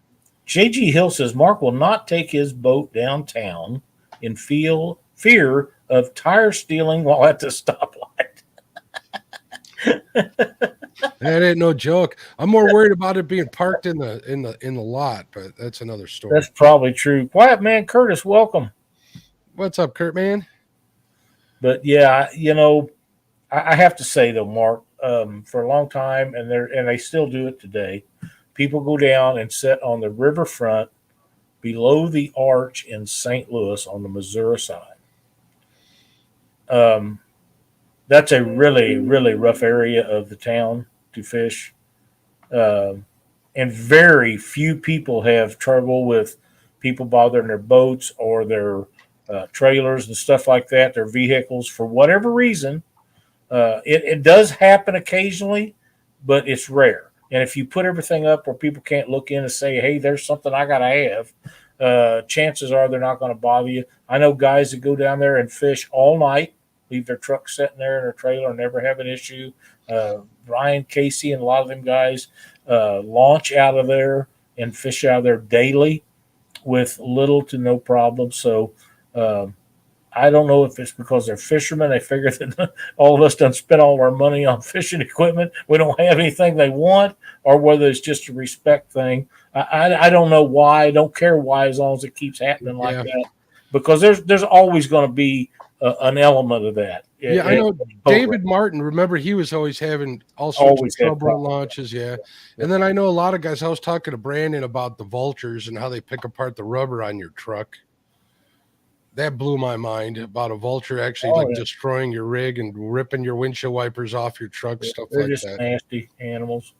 JG Hill says Mark will not take his boat downtown in fear of tire stealing while at the stoplight. That ain't no joke. I'm more worried about it being parked in the lot, but that's another story. That's probably true. Quiet Man Curtis, welcome. What's up, Kurt, man? But yeah, you know, I have to say though, Mark, for a long time, and they still do it today. People go down and sit on the riverfront below the arch in St. Louis on the Missouri side. That's a really, really rough area of the town to fish. And very few people have trouble with people bothering their boats or their trailers and stuff like that, their vehicles, for whatever reason. It does happen occasionally, but it's rare. And if you put everything up where people can't look in and say, hey, there's something I got to have, chances are they're not going to bother you. I know guys that go down there and fish all night, leave their truck sitting there in their trailer and never have an issue. Ryan Casey and a lot of them guys launch out of there and fish out of there daily with little to no problem. So I don't know if it's because they're fishermen. They figure that all of us done spent all our money on fishing equipment. We don't have anything they want, or whether it's just a respect thing. I don't know why. I don't care why, as long as it keeps happening like that. Because there's always going to be an element of that. Yeah, I know David Martin. Remember, he was always having all sorts of trouble at launches. Yeah. And then I know a lot of guys. I was talking to Brandon about the vultures and how they pick apart the rubber on your truck. That blew my mind about a vulture actually destroying your rig and ripping your windshield wipers off your truck, stuff like that. They're just nasty animals,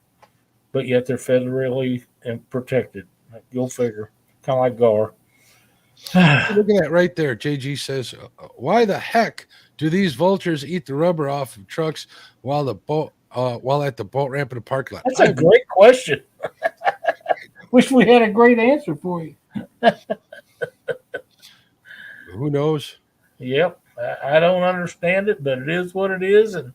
but yet they're federally and protected. Go figure. Kind of like gar. Look at that right there. JG says, why the heck do these vultures eat the rubber off of trucks while at the boat ramp in the parking lot? That's a great question. Wish we had a great answer for you. Who knows? Yep. I don't understand it, but it is what it is. And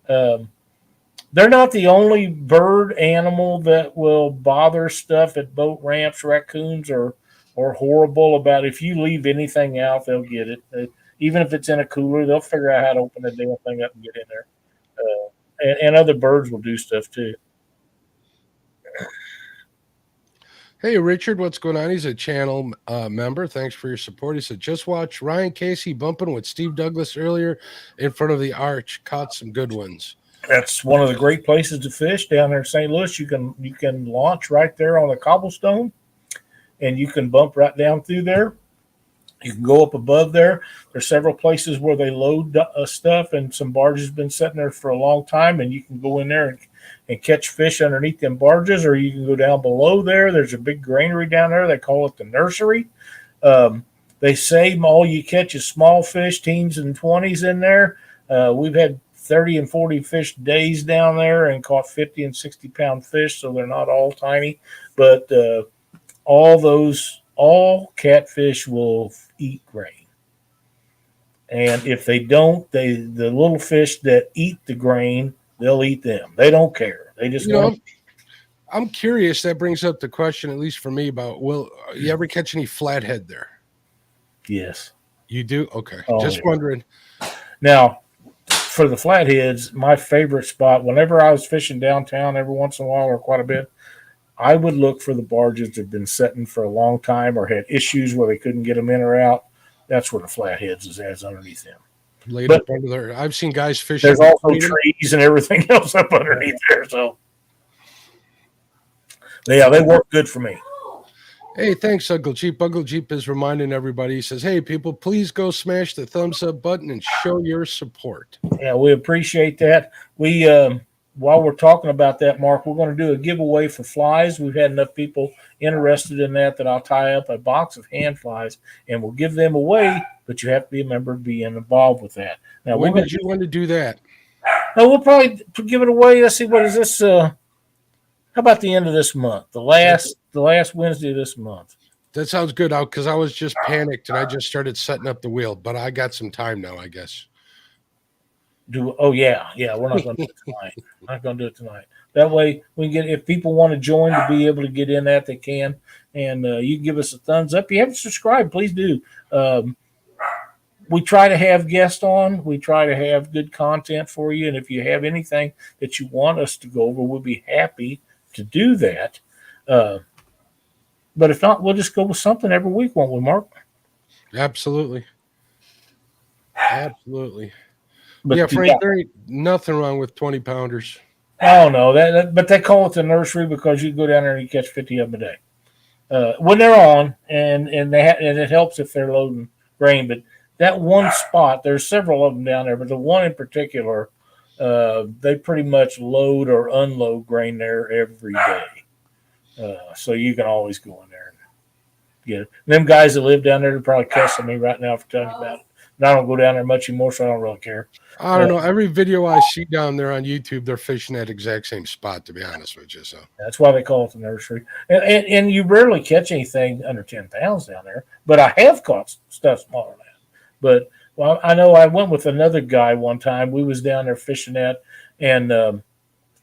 they're not the only bird animal that will bother stuff at boat ramps. Raccoons are horrible about if you leave anything out, they'll get it. Even if it's in a cooler, they'll figure out how to open the damn thing up and get in there. And other birds will do stuff too. Hey, Richard, what's going on? He's a channel member. Thanks for your support. He said, just watch Ryan Casey bumping with Steve Douglas earlier in front of the arch. Caught some good ones. That's one of the great places to fish down there in St. Louis. You can launch right there on the cobblestone, and you can bump right down through there. You can go up above there. There's several places where they load stuff, and some barges been sitting there for a long time, and you can go in there and catch fish underneath them barges, or you can go down below there. There's a big granary down there. They call it the nursery. They say all you catch is small fish, teens and 20s in there. We've had 30 and 40 fish days down there and caught 50 and 60-pound fish, so they're not all tiny. But all catfish will eat grain. And if they don't, the little fish that eat the grain, they'll eat them. They don't care. They just I'm curious. That brings up the question, at least for me, about will you ever catch any flathead there? Yes. You do? Okay. Just wondering. Now, for the flatheads, my favorite spot, whenever I was fishing downtown every once in a while or quite a bit, I would look for the barges that have been sitting for a long time or had issues where they couldn't get them in or out. That's where the flatheads is underneath them. Laid up under there. I've seen guys fishing. There's also trees and everything else up underneath there. So, yeah, they work good for me. Hey, thanks, Uncle Jeep. Uncle Jeep is reminding everybody. He says, hey, people, please go smash the thumbs up button and show your support. Yeah, we appreciate that. We while we're talking about that, Mark, we're going to do a giveaway for flies. We've had enough people interested in that I'll tie up a box of hand flies, and we'll give them away but you have to be a member to be involved with that. Now When did you want to do that? we'll probably give it away. Let's see, what is this? How about the end of this month? The last Wednesday of this month. That sounds good out because I was just panicked and I just started setting up the wheel, but I got some time now, I guess. Yeah, we're not going to do it tonight. Not going to do it tonight. That way we can get, if people want to join to be able to get in that, they can. And you can give us a thumbs up. If you haven't subscribed, please do. We try to have guests on. We try to have good content for you. And if you have anything that you want us to go over, we'll be happy to do that. But if not, we'll just go with something every week, won't we, Mark? Absolutely. But yeah, Frank, there ain't nothing wrong with 20 pounders. Oh no, but they call it the nursery because you go down there and you catch 50 of them a day when they're on, and it helps if they're loading grain. But that one spot, there's several of them down there, but the one in particular, they pretty much load or unload grain there every day. So you can always go in there and get it. And them guys that live down there are probably cussing me right now for telling you about it. And I don't go down there much anymore, so I don't really care. I don't know. Every video I see down there on YouTube, they're fishing that exact same spot, to be honest with you. So that's why they call it the nursery. And you rarely catch anything under 10 pounds down there. But I have caught stuff smaller than that. But well, I know I went with another guy one time. We was down there fishing that, and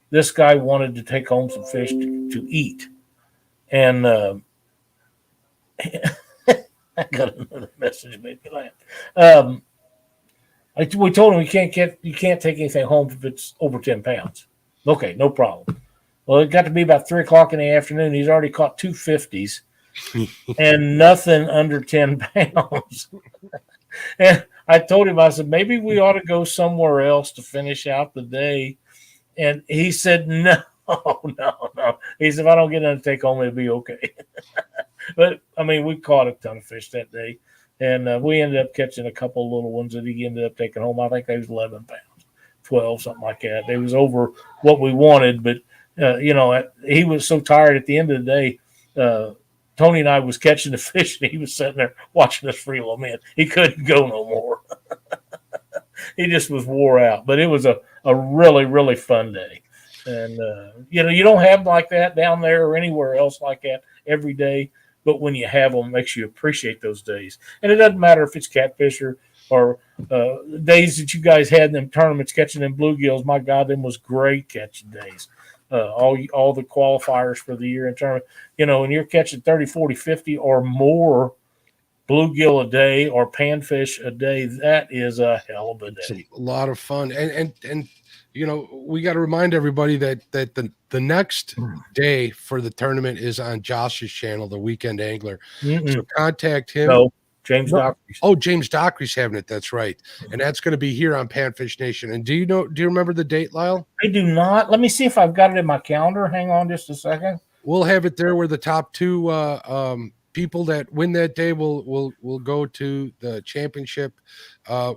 this guy wanted to take home some fish to eat. And I got another message made me laugh. We told him you can't take anything home if it's over 10 pounds. Okay, no problem. Well, it got to be about 3 o'clock in the afternoon. He's already caught 2 50s and nothing under 10 pounds. And I told him, I said, maybe we ought to go somewhere else to finish out the day. And he said, no. He said, if I don't get anything to take home, it'll be okay. But, I mean, we caught a ton of fish that day. And we ended up catching a couple of little ones that he ended up taking home. I think they was 11 pounds, 12, something like that. They was over what we wanted. But, he was so tired at the end of the day. Tony and I was catching the fish, and he was sitting there watching us reel them in. He couldn't go no more. He just was wore out. But it was a really, really fun day. And, you don't have like that down there or anywhere else like that every day. But when you have them, it makes you appreciate those days. And it doesn't matter if it's catfish or days that you guys had in them tournaments catching them bluegills. My God, them was great catching days. All the qualifiers for the year in tournament. When you're catching 30, 40, 50 or more bluegill a day or panfish a day, that is a hell of a day. It's a lot of fun. And we got to remind everybody that the next day for the tournament is on Josh's channel, the Weekend Angler. So contact him. No, James Dockery's. Oh, James Dockery's having it. That's right. And that's going to be here on Panfish Nation. And do you remember the date, Lyle? I do not. Let me see if I've got it in my calendar. Hang on just a second. We'll have it there where the top 2 people that win that day will go to the championship,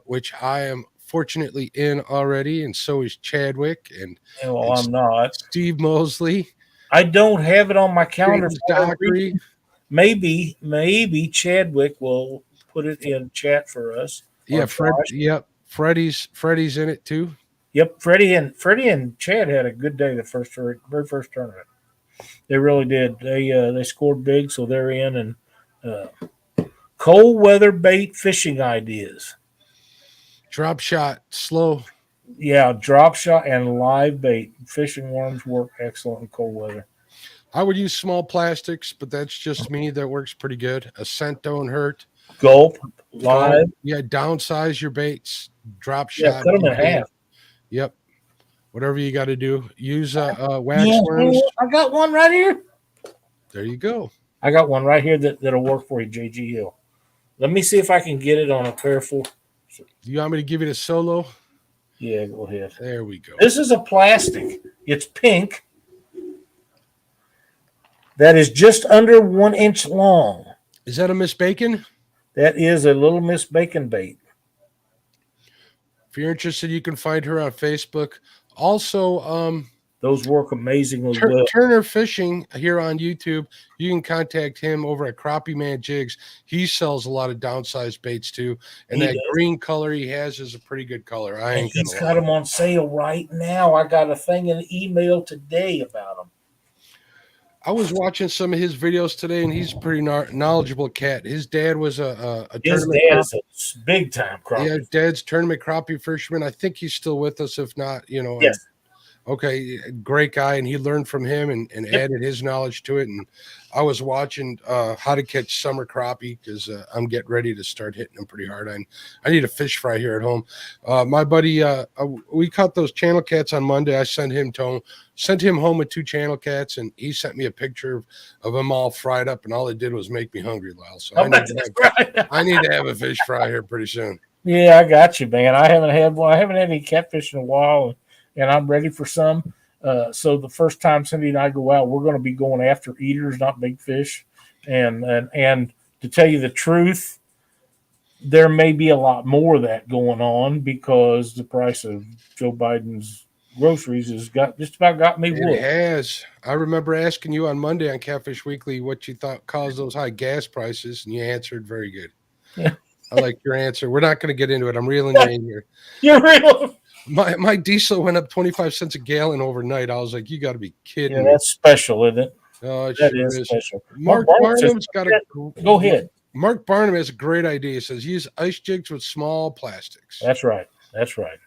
which I am fortunately in already, and so is Chadwick and I'm not. Steve Mosley. I don't have it on my calendar. Dockery. Maybe Chadwick will put it in chat for us. Yeah, Freddie's in it too. Yep, Freddie and Chad had a good day the very first tournament. They really did. They scored big, so they're in. And cold weather bait fishing ideas. Drop shot, slow. Yeah, drop shot and live bait. Fishing worms work excellent in cold weather. I would use small plastics, but that's just me. That works pretty good. A scent don't hurt. Gulp, live. Yeah, downsize your baits. Drop shot. Yeah, cut them in half. Yep. Whatever you got to do. Use wax worms. I got one right here. There you go. I got one right here that'll work for you, JG Hill. Let me see if I can get it on a careful. Do you want me to give it a solo? Yeah, go ahead. There we go. This is a plastic. It's pink. That is just under 1 inch long. Is that a Miss Bacon? That is a little Miss Bacon bait. If you're interested, you can find her on Facebook. Also, Those work amazingly well. Turner Fishing here on YouTube. You can contact him over at Crappie Man Jigs. He sells a lot of downsized baits too, and He that does. green color he has is a pretty good color. I And ain't he's gonna got lie. them on sale right now. I got a thing in an email today about them. I was watching some of his videos today, and he's a pretty knowledgeable cat. His dad was a His tournament dad crappie. is a big time crappie. Yeah, dad's tournament crappie fisherman. I think he's still with us. If not, Yes. okay, great guy, and he learned from him and added his knowledge to it. And I was watching how to catch summer crappie because I'm getting ready to start hitting them pretty hard. I need a fish fry here at home. My buddy, we caught those channel cats on Monday. I sent him home with 2 channel cats, and he sent me a picture of them all fried up, and all it did was make me hungry, Lyle. So I need to have a fish fry here pretty soon. Yeah, I got you, man. I haven't had one. I haven't had any catfish in a while, and I'm ready for some. So the first time Cindy and I go out, we're going to be going after eaters, not big fish. And to tell you the truth, there may be a lot more of that going on because the price of Joe Biden's groceries has just about got me It whooped. has. I remember asking you on Monday on Catfish Weekly what you thought caused those high gas prices, and you answered very good. Yeah. I like your answer. We're not going to get into it. I'm reeling you in here. You're real. My diesel went up 25 cents a gallon overnight. I was like, you got to be kidding Yeah, me. that's special, isn't it? Oh, it That sure is is. special. Mark Barnum's got a Go ahead. Mark Barnum has a great idea. He says use ice jigs with small plastics. That's right. That's right.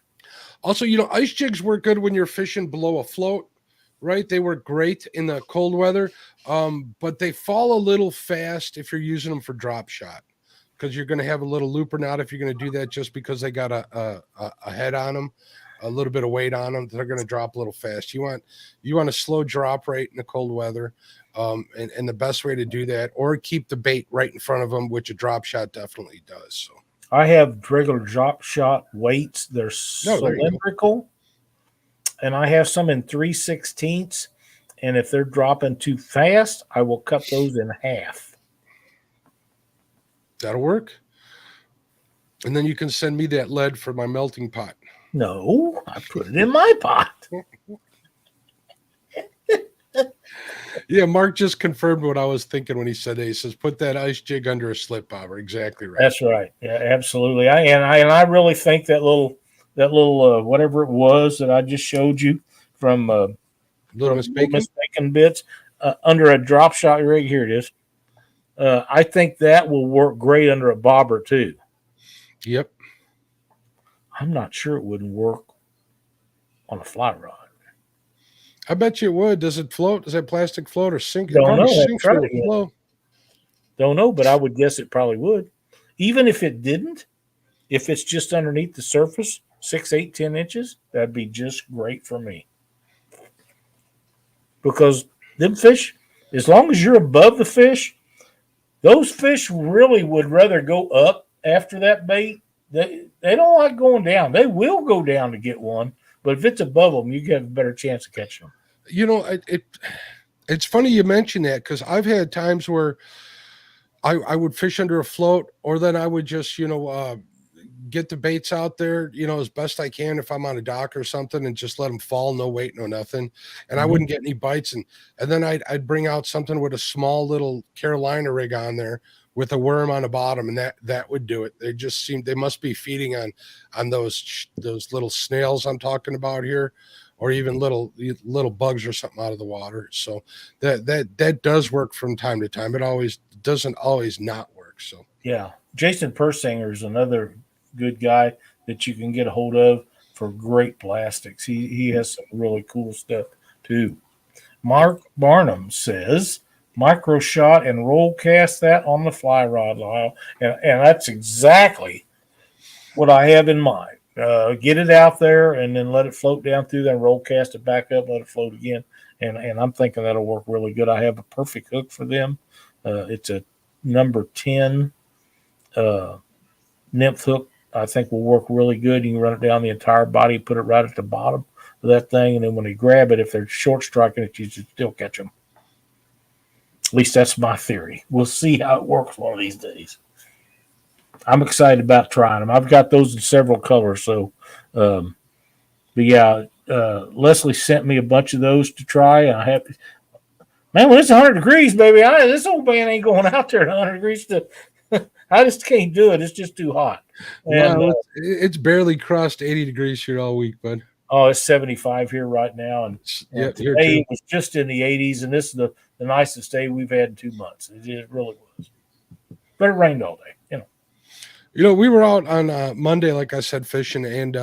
Also, ice jigs work good when you're fishing below a float, right? They work great in the cold weather, but they fall a little fast if you're using them for drop shot because you're going to have a little looper knot if you're going to do that just because they got a head on them, a little bit of weight on them. They're going to drop a little fast. You want a slow drop rate in the cold weather, and the best way to do that, or keep the bait right in front of them, which a drop shot definitely does. So. I have regular drop shot weights. They're cylindrical, and I have some in 3/16. And if they're dropping too fast, I will cut those in half. That'll work. And then you can send me that lead for my melting pot. No, I put it in my pot. Yeah, Mark just confirmed what I was thinking when he said that. He says, put that ice jig under a slip bobber. Exactly right. That's right. Yeah, absolutely. I really think that little whatever it was that I just showed you from Little Mistaken Bits under a drop shot rig. Here it is. I think that will work great under a bobber too. Yep. I'm not sure it wouldn't work on a fly rod. I bet you it would. Does it float? Does that plastic float or sink? Don't know. Sinks with the flow. Don't know, but I would guess it probably would. Even if it didn't, if it's just underneath the surface, 6, 8, 10 inches, that'd be just great for me. Because them fish, as long as you're above the fish, those fish really would rather go up after that bait. They don't like going down. They will go down to get one, but if it's above them, you have a better chance of catching them. It's funny you mention that because I've had times where I would fish under a float, or then I would just get the baits out there as best I can if I'm on a dock or something, and just let them fall, no weight, no nothing, and I wouldn't get any bites, and then I'd bring out something with a small little Carolina rig on there with a worm on the bottom, and that would do it. They must be feeding on those little snails I'm talking about here, or even little bugs or something out of the water. So that does work from time to time. It doesn't always not work. So yeah, Jason Persinger is another good guy that you can get a hold of for great plastics. He has some really cool stuff too. Mark Barnum says micro shot and roll cast that on the fly rod, Lyle, and that's exactly what I have in mind. Get it out there and then let it float down through there and roll cast it back up, let it float again. And I'm thinking that'll work really good. I have a perfect hook for them. It's a number 10 nymph hook. I think will work really good. You can run it down the entire body, put it right at the bottom of that thing, and then when you grab it, if they're short striking it, you should still catch them. At least that's my theory. We'll see how it works one of these days. I'm excited about trying them. I've got those in several colors. So, but yeah, Leslie sent me a bunch of those to try. And I have, man, when it's 100 degrees, baby, this old man ain't going out there at 100 degrees. I just can't do it. It's just too hot. And Well, it's barely crossed 80 degrees here all week, bud. oh, it's 75 here right now, and Yeah, here today too. it was just in the 80s, and this is the nicest day we've had in 2 months. It really was. But it rained all day, you know. You know, we were out on Monday, like I said, fishing, and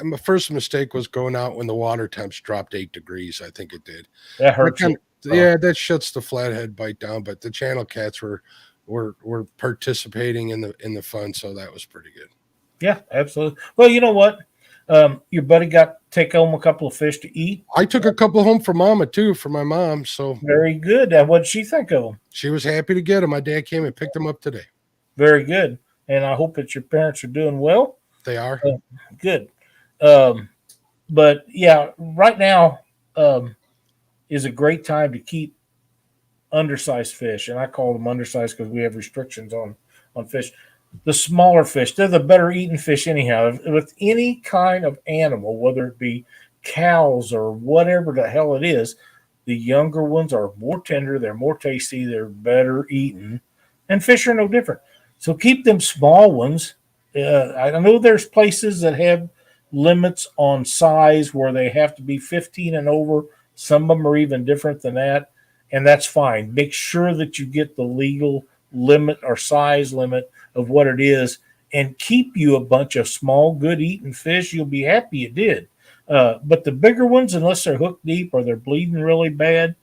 my first mistake was going out when the water temps dropped 8 degrees. I think it did. That hurts. Yeah, that shuts the flathead bite down. But the channel cats were participating in the fun, so that was pretty good. Yeah, absolutely. Well, you know what? Your buddy got to take home a couple of fish to eat. I took a couple home for Mama too, for my mom. So very good. What did she think of them? She was happy to get them. My dad came and picked them up today. Very good. And I hope that your parents are doing well. They are. Good. But yeah, right now is a great time to keep undersized fish. And I call them undersized because we have restrictions on fish. The smaller fish, they're the better eating fish anyhow. With any kind of animal, whether it be cows or whatever the hell it is, the younger ones are more tender, they're more tasty, they're better eaten, and fish are no different. So keep them small ones. I know there's places that have limits on size where they have to be 15 and over. Some of them are even different than that, and that's fine. Make sure that you get the legal limit or size limit of what it is, and keep you a bunch of small, good eating fish. You'll be happy you did. But the bigger ones, unless they're hook deep or they're bleeding really bad,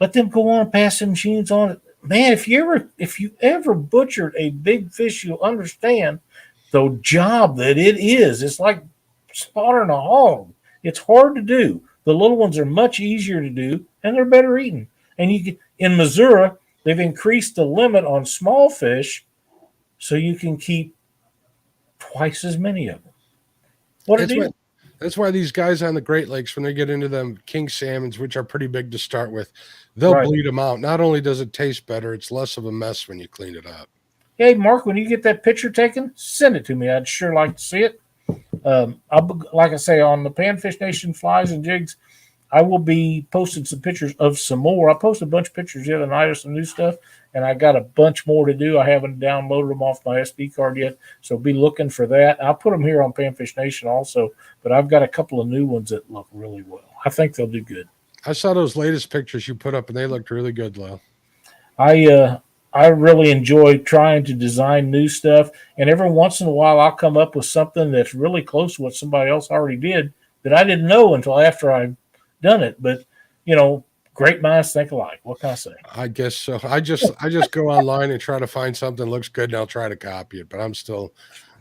let them go on and pass the machines on it. Man, if you ever butchered a big fish, you'll understand the job that it is. It's like slaughtering a hog. It's hard to do. The little ones are much easier to do, and they're better eaten. And in Missouri, they've increased the limit on small fish so you can keep twice as many of them. That's why these guys on the Great Lakes, when they get into them king salmons, which are pretty big to start with, they'll bleed them out. Not only does it taste better, it's less of a mess when you clean it up. Hey, Mark, when you get that picture taken, send it to me. I'd sure like to see it. Like I say, on the Panfish Nation Flies and Jigs, I will be posting some pictures of some more. I posted a bunch of pictures the other night of some new stuff, and I got a bunch more to do. I haven't downloaded them off my SD card yet, so be looking for that. I'll put them here on Panfish Nation also, but I've got a couple of new ones that look really well. I think they'll do good. I saw those latest pictures you put up, and they looked really good, Lyle. I really enjoy trying to design new stuff, and every once in a while I'll come up with something that's really close to what somebody else already did that I didn't know until after I've done it. But, you know, great minds think alike. What can I say? I guess so. I just go online and try to find something that looks good, and I'll try to copy it. But I'm still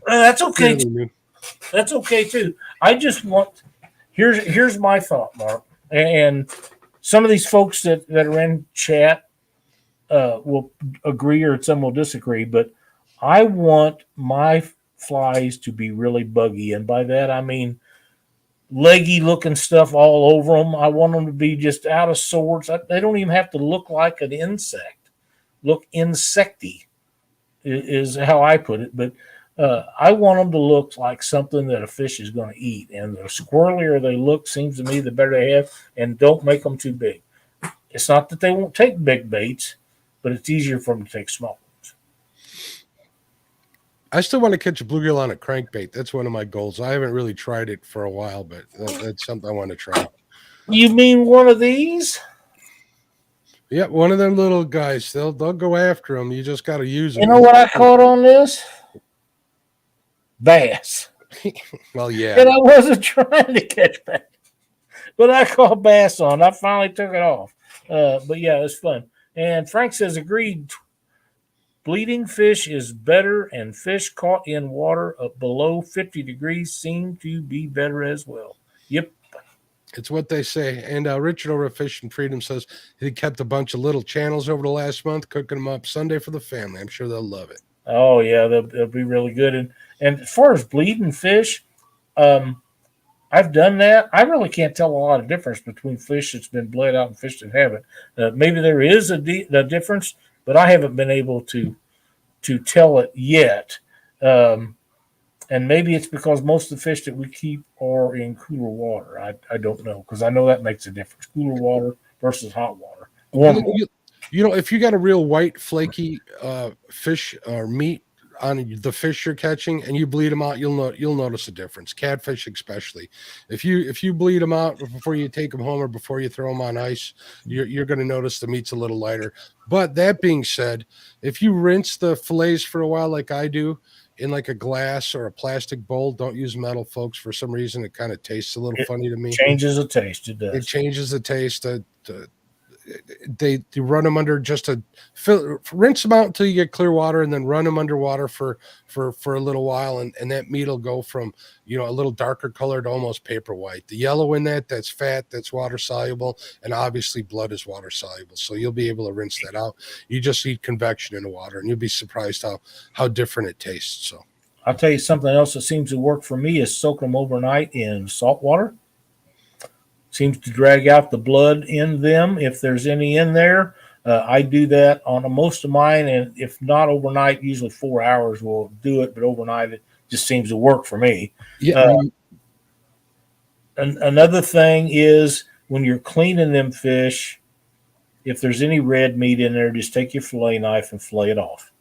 that's okay. That's okay too. I just want here's my thought, Mark, and some of these folks that are in chat will agree or some will disagree. But I want my flies to be really buggy, and by that I mean leggy looking stuff all over them. I want them to be just out of sorts. They don't even have to look like an insect. Look insecty is how I put it. But I want them to look like something that a fish is going to eat. And the squirrelier they look, seems to me, the better they have. And don't make them too big. It's not that they won't take big baits, but it's easier for them to take small ones. I still want to catch a bluegill on a crankbait. That's one of my goals. I haven't really tried it for a while, but that's something I want to try. You mean one of these? Yeah, one of them little guys. They'll go after them. You just got to use them. You know what I caught on this? Bass. Well, yeah. And I wasn't trying to catch bass, but I caught bass on. I finally took it off. But yeah, it's fun. And Frank says, agreed. Bleeding fish is better, and fish caught in water below 50 degrees seem to be better as well. Yep. It's what they say. And Richard over at Fish and Freedom says he kept a bunch of little channels over the last month, cooking them up Sunday for the family. I'm sure they'll love it. Oh, yeah, they'll be really good. And as far as bleeding fish, I've done that. I really can't tell a lot of difference between fish that's been bled out and fish that haven't. Maybe there is a difference, but I haven't been able to tell it yet. And maybe it's because most of the fish that we keep are in cooler water. I don't know, because I know that makes a difference. Cooler water versus hot water. Warm water. You know, if you got a real white, flaky fish or meat on the fish you're catching, and you bleed them out, you'll notice a difference. Catfish, especially, if you bleed them out before you take them home or before you throw them on ice, you're going to notice the meat's a little lighter. But that being said, if you rinse the fillets for a while, like I do, in like a glass or a plastic bowl, don't use metal, folks. For some reason, it kind of tastes a little funny to me. Changes the taste. It does. It changes the taste. They run them under just rinse them out until you get clear water, and then run them underwater for a little while, and that meat will go from, you know, a little darker color to almost paper white. The yellow in that's fat, that's water soluble, and obviously blood is water soluble, so you'll be able to rinse that out. You just need convection in the water, and you'll be surprised how different it tastes. So I'll tell you something else that seems to work for me is soak them overnight in salt water. Seems to drag out the blood in them if there's any in there. I do that on most of mine, and if not overnight, usually 4 hours will do it, but overnight it just seems to work for me. yeah. Another thing is when you're cleaning them fish, if there's any red meat in there, just take your fillet knife and fillet it off.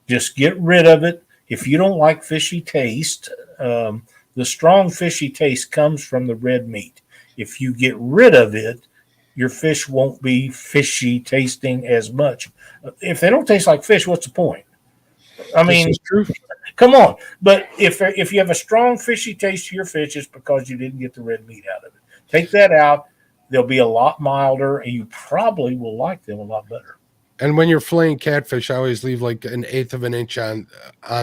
Just get rid of it. If you don't like fishy taste, the strong fishy taste comes from the red meat. If you get rid of it, your fish won't be fishy tasting as much. If they don't taste like fish, what's the point? I mean, true. Come on. But if you have a strong fishy taste to your fish, it's because you didn't get the red meat out of it. Take that out. They'll be a lot milder, and you probably will like them a lot better. And when you're filleting catfish, I always leave like 1/8 of an inch on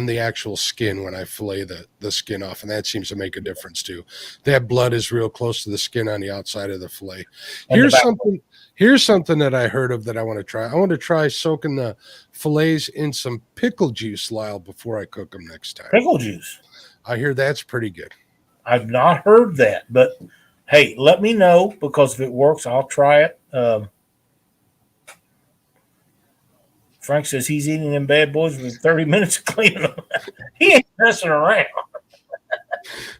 the actual skin when I fillet the skin off, and that seems to make a difference too. That blood is real close to the skin on the outside of the fillet. Here's something that I heard of that I want to try. I want to try soaking the fillets in some pickle juice, Lyle, before I cook them next time. Pickle juice. I hear that's pretty good. I've not heard that, but hey, let me know, because if it works, I'll try it. Frank says he's eating them bad boys within 30 minutes of cleaning them. He ain't messing around.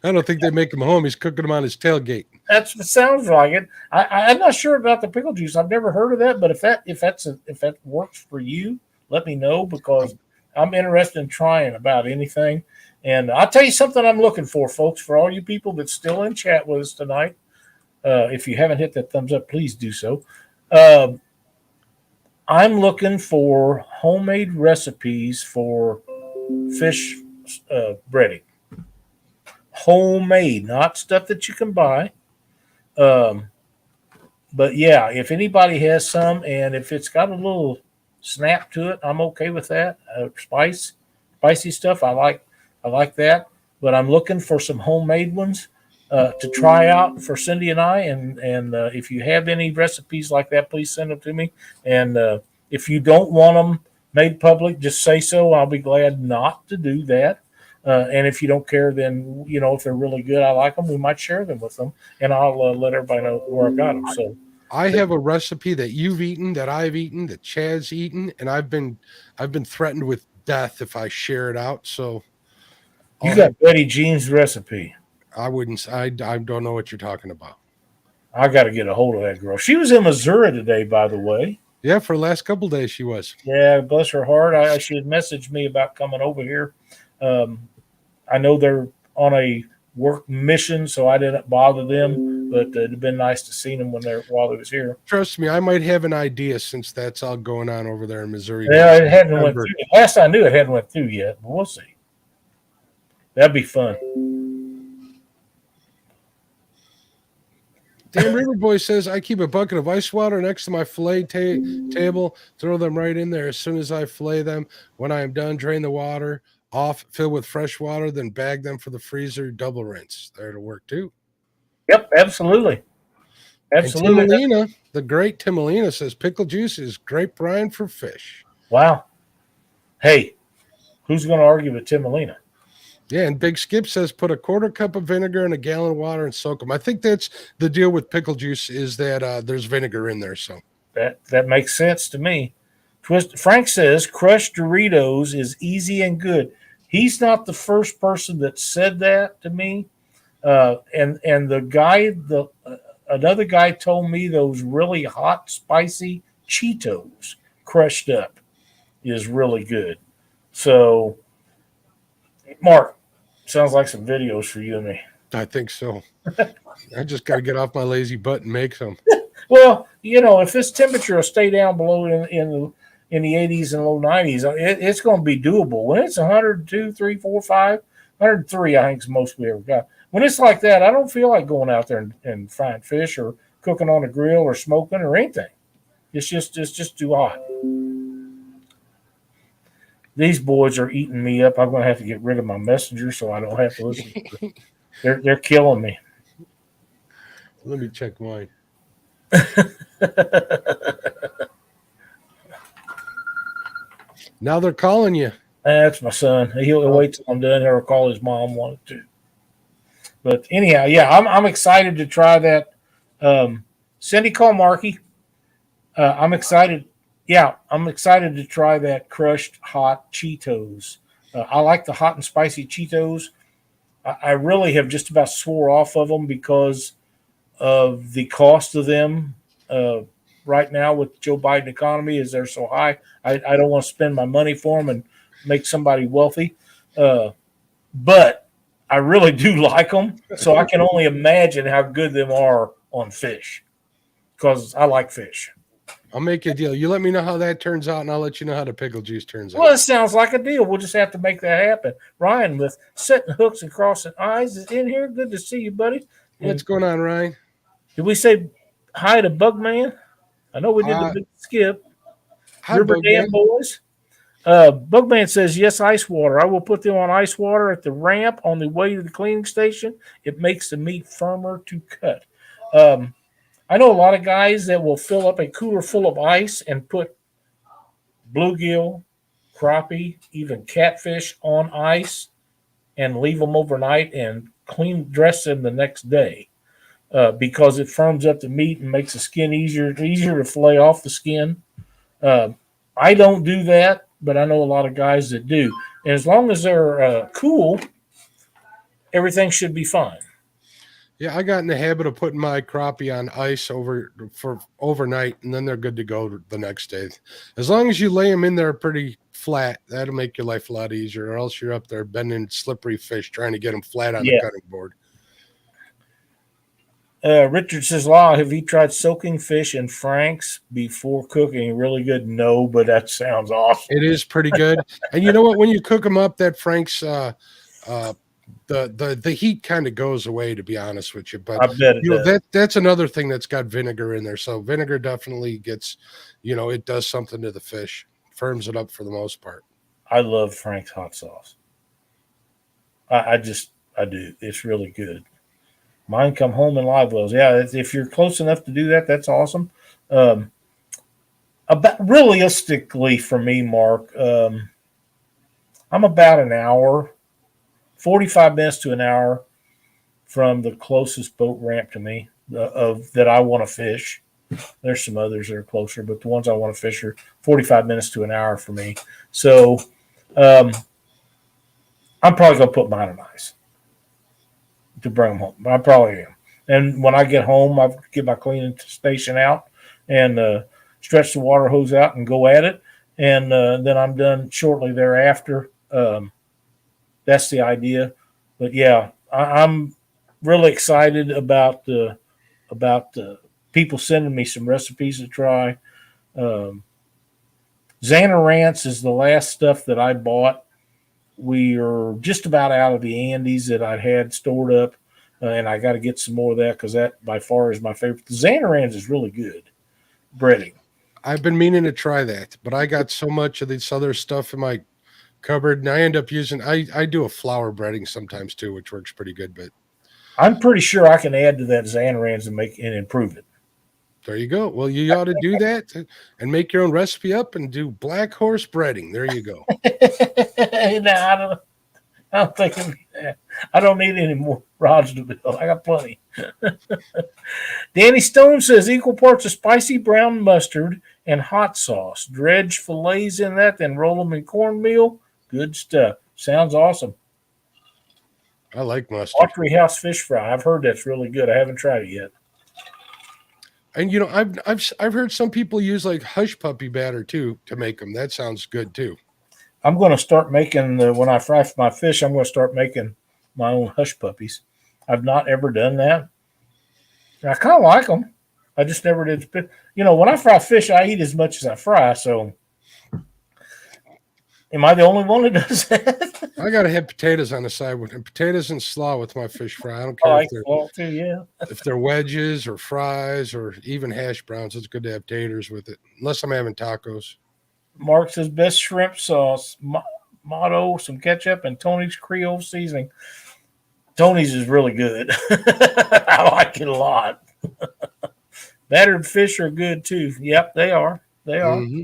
I don't think they make him home. He's cooking them on his tailgate. That's what sounds like it. I'm not sure about the pickle juice. I've never heard of that, but if that works for you, let me know, because I'm interested in trying about anything. And I'll tell you something I'm looking for, folks, for all you people that's still in chat with us tonight. If you haven't hit that thumbs up, please do so. I'm looking for homemade recipes for fish breading. Homemade, not stuff that you can buy. But yeah, if anybody has some, and if it's got a little snap to it, I'm okay with that. Spicy stuff, I like that. But I'm looking for some homemade ones to try out for Cindy and I. And if you have any recipes like that, please send them to me. And if you don't want them made public, just say so. I'll be glad not to do that. And if you don't care, then, you know, if they're really good, I like them, we might share them with them, and I'll let everybody know where I got them. So I have a recipe that you've eaten, that I've eaten, that Chad's eaten, and I've been threatened with death if I share it out. So you got Betty Jean's recipe. I don't know what you're talking about. I got to get a hold of that girl. She was in Missouri today, by the way. Yeah, for the last couple of days she was. Yeah, bless her heart. She had messaged me about coming over here. I know they're on a work mission, so I didn't bother them, but it'd been nice to see them while they was here. Trust me, I might have an idea, since that's all going on over there in Missouri. Yeah, it hadn't went through. Last I knew, it hadn't went through yet, but we'll see. That'd be fun. Dan Riverboy says, I keep a bucket of ice water next to my fillet table, throw them right in there as soon as I fillet them. When I am done, drain the water off, fill with fresh water, then bag them for the freezer, double rinse. That'll work too. Yep, absolutely. Absolutely. And Timelina, the great Timelina, says pickle juice is great brine for fish. Wow. Hey, who's going to argue with Timelina? Yeah, and Big Skip says put a 1/4 cup of vinegar in a gallon of water and soak them. I think that's the deal with pickle juice, is that there's vinegar in there. So that makes sense to me. Frank says crushed Doritos is easy and good. He's not the first person that said that to me. And the guy, another guy told me those really hot, spicy Cheetos crushed up is really good. So, Mark, sounds like some videos for you and me. I think so. I just got to get off my lazy butt and make some. Well, if this temperature will stay down below in the 80s and low 90s, it's going to be doable. When it's 102, 3, 4, 5, 103, I think is most we ever got. When it's like that, I don't feel like going out there and frying fish or cooking on a grill or smoking or anything. It's just too hot. These boys are eating me up. I'm going to have to get rid of my messenger so I don't have to listen to them. They're killing me. Let me check mine. Now they're calling you. That's my son. He'll wait till I'm done. He'll call his mom wanted to. But anyhow, yeah, I'm excited to try that. Cindy, call Marky. I'm excited. Yeah, I'm excited to try that crushed hot Cheetos. I like the hot and spicy Cheetos. I really have just about swore off of them because of the cost of them right now with Joe Biden economy is they're so high. I don't want to spend my money for them and make somebody wealthy. But I really do like them. So I can only imagine how good them are on fish because I like fish. I'll make you a deal. You let me know how that turns out, and I'll let you know how the pickle juice turns out. Well, it sounds like a deal. We'll just have to make that happen. Ryan with setting hooks and crossing eyes is in here. Good to see you, buddy. What's going on, Ryan? Did we say hi to Bugman? I know we did the big skip. River Dam boys. Bugman says, yes, ice water. I will put them on ice water at the ramp on the way to the cleaning station. It makes the meat firmer to cut. I know a lot of guys that will fill up a cooler full of ice and put bluegill, crappie, even catfish on ice and leave them overnight and dress them the next day because it firms up the meat and makes the skin easier to fillet off the skin. I don't do that, but I know a lot of guys that do. And as long as they're cool, everything should be fine. Yeah, I got in the habit of putting my crappie on ice for overnight, and then they're good to go the next day. As long as you lay them in there pretty flat, that'll make your life a lot easier, or else you're up there bending slippery fish trying to get them flat on the cutting board. Richard says, "Law, have you tried soaking fish in Frank's before cooking? Really good? No, but that sounds awesome. It is pretty good. And you know what? When you cook them up, that Frank's the heat kind of goes away, to be honest with you. But I bet that's another thing that's got vinegar in there. So vinegar definitely gets, it does something to the fish, firms it up for the most part. I love Frank's hot sauce. I do. It's really good. Mine come home in live wells. Yeah, if you're close enough to do that, that's awesome. About realistically for me, Mark, I'm about an hour, 45 minutes to an hour from the closest boat ramp to me that I want to fish. There's some others that are closer, but the ones I want to fish are 45 minutes to an hour for me. So I'm probably going to put mine on ice to bring them home. I probably am. And when I get home, I get my cleaning station out and stretch the water hose out and go at it. And then I'm done shortly thereafter. That's the idea. But yeah, I'm really excited about the people sending me some recipes to try. Xanarants is the last stuff that I bought. We are just about out of the Andes that I had stored up, and I got to get some more of that because that by far is my favorite. The Xanarans is really good breading. I've been meaning to try that, but I got so much of this other stuff in my cupboard, and I end up using I do a flour breading sometimes too, which works pretty good. But I'm pretty sure I can add to that Xanarans and improve it. There you go. Well, you ought to do that and make your own recipe up and do Blackhorse breading. There you go. No, I don't think I don't need any more rods to build. I got plenty. Danny Stone says equal parts of spicy brown mustard and hot sauce. Dredge fillets in that, then roll them in cornmeal. Good stuff. Sounds awesome. I like mustard. Autry House fish fry. I've heard that's really good. I haven't tried it yet. And I've heard some people use like hush puppy batter too to make them. That sounds good too. I'm going to start making when I fry my fish. I'm going to start making my own hush puppies. I've not ever done that. I kind of like them. I just never did. When I fry fish, I eat as much as I fry. So, am I the only one that does that? I gotta have potatoes on the side with potatoes and slaw with my fish fry. I don't I care like slaw too. Yeah. if they're wedges or fries or even hash browns. It's good to have taters with it, unless I'm having tacos. Mark says best shrimp sauce, motto, some ketchup, and Tony's Creole seasoning. Tony's is really good. I like it a lot. Battered fish are good too. Yep, they are. They are. Mm-hmm.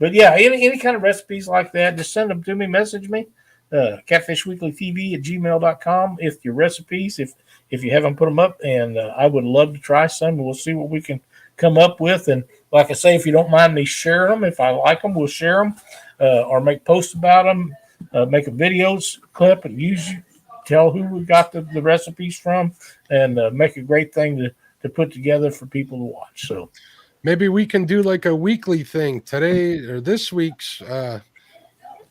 But yeah, any kind of recipes like that, just send them to me, message me. catfishweeklytv@gmail.com if your recipes, if you haven't put them up, and I would love to try some. We'll see what we can come up with. And like I say, if you don't mind me share them, if I like them, we'll share them or make posts about them, make a video clip and tell who we got the recipes from, and make a great thing to put together for people to watch. So maybe we can do like a weekly thing today or this week's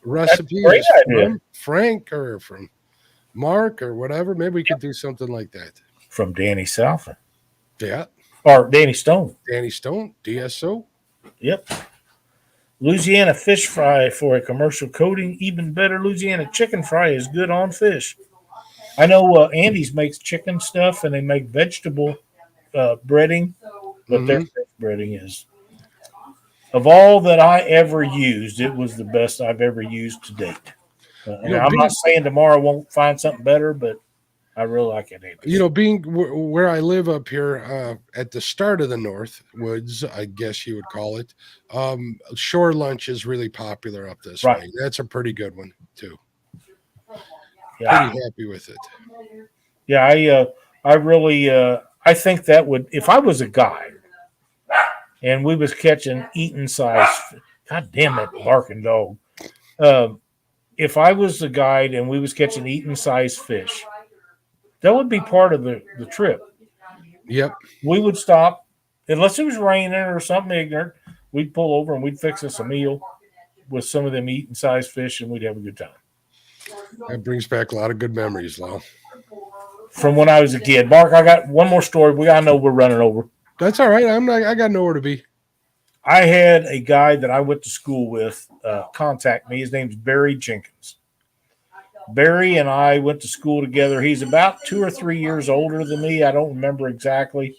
recipe is from Frank or from Mark or whatever. Maybe we could do something like that. From Danny Southern. Yeah. Or Danny Stone. Danny Stone, DSO. Yep. Louisiana fish fry for a commercial coating. Even better, Louisiana chicken fry is good on fish. I know Andy's makes chicken stuff and they make vegetable breading, but their fish breading is, of all that I ever used, it was the best I've ever used to date. And I'm not saying tomorrow I won't find something better, but I really like it. Being where I live up here at the start of the North Woods, I guess you would call it, shore lunch is really popular up this way. That's a pretty good one too. Yeah. Pretty happy with it. Yeah, I really I think that would, if I was a guide and we was catching eating size, God damn it, barking dog. If I was the guide and we was catching eating size fish, that would be part of the trip. Yep. We would stop, unless it was raining or something ignorant, we'd pull over and we'd fix us a meal with some of them eating size fish and we'd have a good time. That brings back a lot of good memories, Lyle. From when I was a kid. Mark, I got one more story. I know we're running over. That's all right. I got nowhere to be. I had a guy that I went to school with contact me. His name's Barry Jenkins. Barry and I went to school together. He's about 2 or 3 years older than me. I don't remember exactly.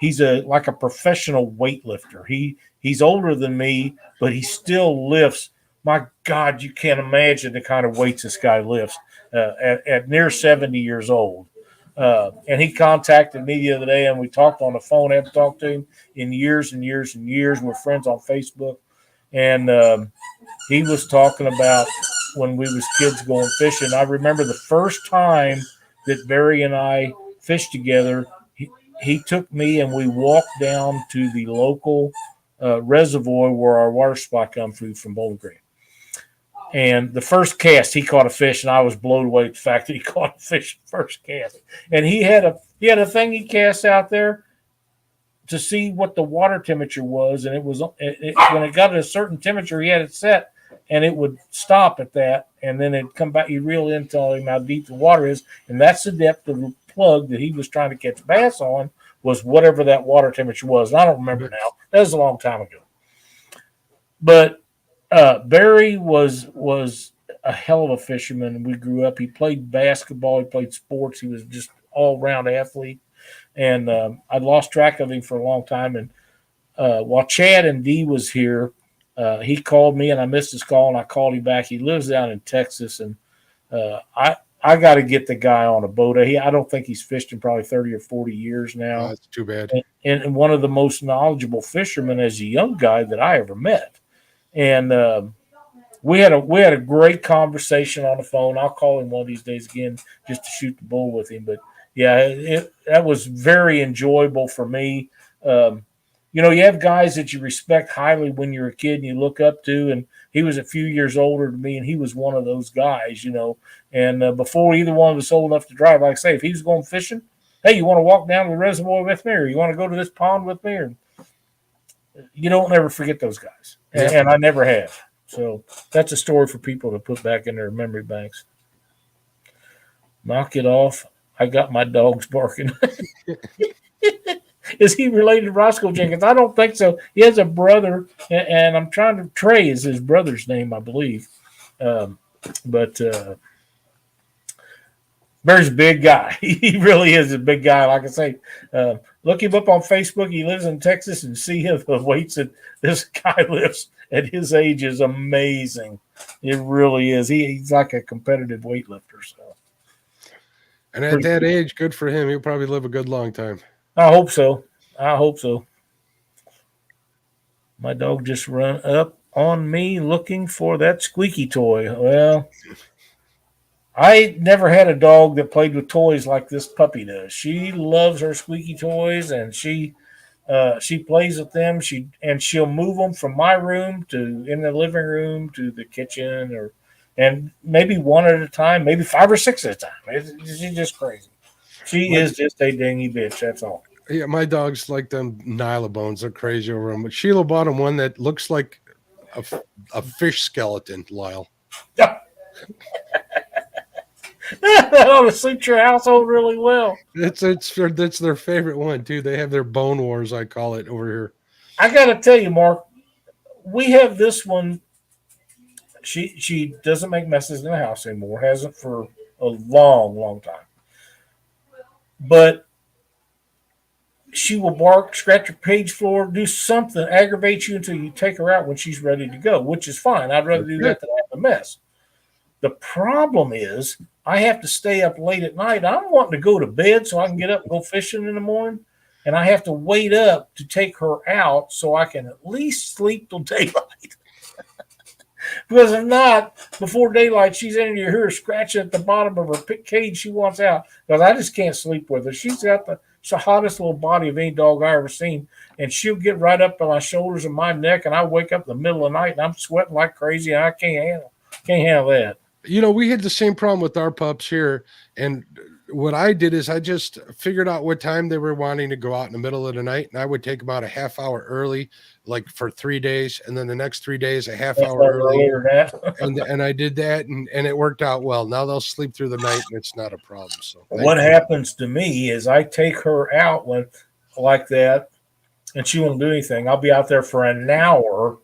He's like a professional weightlifter. He's older than me, but he still lifts. My God, you can't imagine the kind of weights this guy lifts at near 70 years old. And he contacted me the other day, and we talked on the phone. I haven't talked to him in years and years and years. We're friends on Facebook. And he was talking about when we was kids going fishing. I remember the first time that Barry and I fished together, he took me and we walked down to the local reservoir where our water supply comes from Bowling Green. And the first cast, he caught a fish, and I was blown away with the fact that he caught a fish first cast. And he had a thing he cast out there to see what the water temperature was, and it was when it got at a certain temperature, he had it set, and it would stop at that, and then it'd come back. You reel in, tell him how deep the water is, and that's the depth of the plug that he was trying to catch bass on, was whatever that water temperature was. And I don't remember now. That was a long time ago. But Barry was a hell of a fisherman. We grew up. He played basketball. He played sports. He was just all-around athlete. And I lost track of him for a long time. And while Chad and Dee was here, he called me, and I missed his call, and I called him back. He lives down in Texas, and I got to get the guy on a boat. I don't think he's fished in probably 30 or 40 years now. Oh, that's too bad. And one of the most knowledgeable fishermen as a young guy that I ever met. And we had a great conversation on the phone. I'll call him one of these days again just to shoot the bull with him. But yeah, that was very enjoyable for me. You know, you have guys that you respect highly when you're a kid and you look up to, and he was a few years older than me, and he was one of those guys, you know. And before either one of us old enough to drive, like I say, if he was going fishing, hey, you want to walk down to the reservoir with me, or you want to go to this pond with me, or you don't ever forget those guys, and I never have. So that's a story for people to put back in their memory banks. Knock it off. I got my dogs barking. Is he related to Roscoe Jenkins? I don't think so. He has a brother, and I'm trying to. Trey is his brother's name, I believe. But Bear's a big guy. He really is a big guy. Like I say, look him up on Facebook. He lives in Texas, and see him, the weights that this guy lifts at his age is amazing. It really is. He's like a competitive weightlifter. So, and at that age, good for him. He'll probably live a good long time. I hope so. I hope so. My dog just run up on me looking for that squeaky toy. Well, I never had a dog that played with toys like this puppy does. She loves her squeaky toys, and she plays with them. She'll move them from my room to in the living room to the kitchen, and maybe one at a time, maybe 5 or 6 at a time. She's just crazy. She is just a dingy bitch. That's all. Yeah, my dogs like them Nylabones. They're crazy over them. But Sheila bought him one that looks like a fish skeleton, Lyle. That ought to suit your household really well. It's their favorite one too. They have their bone wars, I call it, over here. I got to tell you, Mark, we have this one. She doesn't make messes in the house anymore. Hasn't for a long, long time. But she will bark, scratch your cage floor, do something, aggravate you until you take her out when she's ready to go, which is fine. I'd rather do that than have a mess. The problem is I have to stay up late at night. I'm wanting to go to bed so I can get up and go fishing in the morning. And I have to wait up to take her out so I can at least sleep till daylight. Because if not, before daylight, she's in here scratching at the bottom of her cage she wants out. Because I just can't sleep with her. She's got the hottest little body of any dog I ever seen. And she'll get right up on my shoulders and my neck, and I wake up in the middle of the night, and I'm sweating like crazy, and I can't handle that. You know, we had the same problem with our pups here. And what I did is I just figured out what time they were wanting to go out in the middle of the night. And I would take about a half hour early, like for 3 days. And then the next 3 days, a half hour early. And I did that, and it worked out well. Now they'll sleep through the night, and it's not a problem. So what happens to me is I take her out like that, and she won't do anything. I'll be out there for an hour,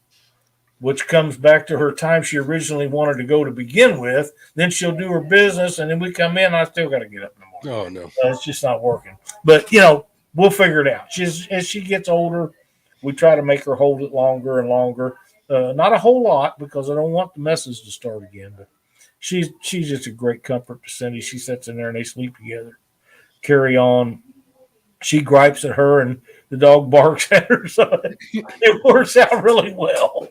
which comes back to her time she originally wanted to go to begin with. Then she'll do her business, and then we come in, I still got to get up in the morning. Oh, no. It's just not working. But, we'll figure it out. As she gets older, we try to make her hold it longer and longer. Not a whole lot, because I don't want the messes to start again. But she's just a great comfort to Cindy. She sits in there, and they sleep together. Carry on. She gripes at her, and the dog barks at her, so it works out really well.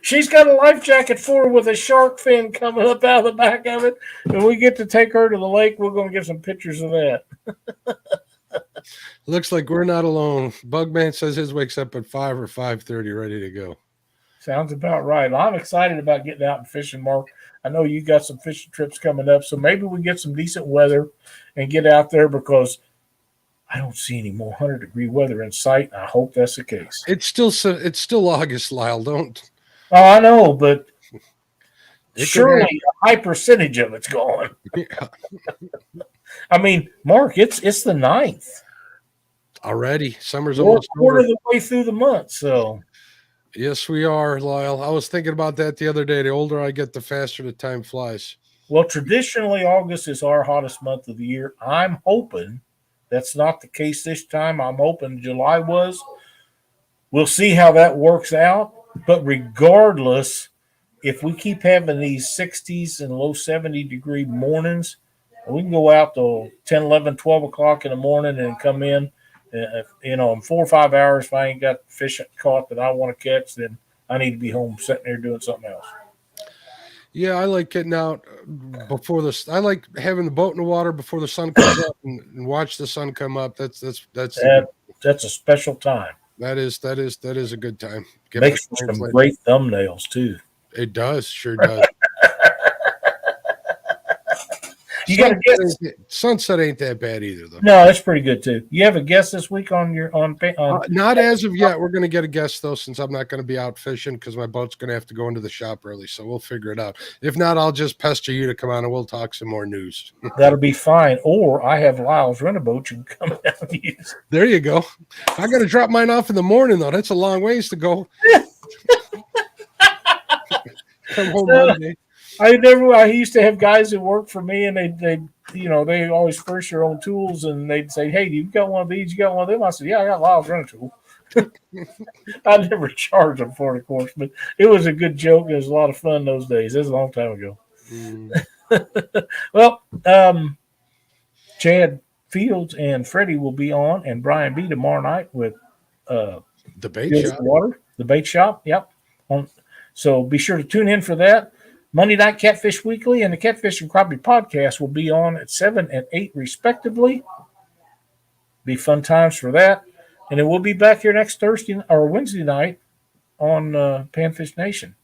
She's got a life jacket for her with a shark fin coming up out of the back of it. When we get to take her to the lake, we're going to get some pictures of that. Looks like we're not alone. Bugman says his wakes up at 5 or 5:30, ready to go. Sounds about right. I'm excited about getting out and fishing, Mark. I know you got some fishing trips coming up, so maybe we get some decent weather and get out there, because I don't see any more 100-degree weather in sight. I hope that's the case. It's still August, Lyle. Don't. Oh, I know, but surely a high percentage of it's gone. Yeah. I mean, Mark, it's the 9th already. Summer's almost quarter of the way through the month. So yes, we are, Lyle. I was thinking about that the other day. The older I get, the faster the time flies. Well, traditionally, August is our hottest month of the year. I'm hoping that's not the case this time. I'm hoping July was. We'll see how that works out. But regardless, if we keep having these 60s and low 70-degree mornings, we can go out till 10, 11, 12 o'clock in the morning and come in. In 4 or 5 hours, if I ain't got fish caught that I want to catch, then I need to be home sitting there doing something else. Yeah, I like getting out before the. I like having the boat in the water before the sun comes up and watch the sun come up. That's That's a special time. that is a good time. Get my Makes for plans some laid. great thumbnails too. It does, sure does. You got a guess? Sunset ain't that bad either, though. No, that's pretty good too. You have a guess this week on your on Not as of yet. We're going to get a guest though, since I'm not going to be out fishing because my boat's going to have to go into the shop early. So we'll figure it out. If not, I'll just pester you to come on and we'll talk some more news. That'll be fine. Or I have Lyle's rent a boat. You can come down and use. There you go. I got to drop mine off in the morning though. That's a long ways to go. Come home Monday. I used to have guys that worked for me, and they always furnish their own tools, and they'd say, "Hey, you got one of these? You got one of them?" I said, "Yeah, I got Lyle's rent a tool." I never charged them for it, of course, but it was a good joke. It was a lot of fun those days. It was a long time ago. Well, Chad Fields and Freddie will be on, and Brian B tomorrow night with the bait Fields shop. Water, the bait shop. Yep. So be sure to tune in for that. Monday night Catfish Weekly and the Catfish and Crappie podcast will be on at 7 and 8 respectively. Be fun times for that. And then we'll be back here next Thursday or Wednesday night on Panfish Nation.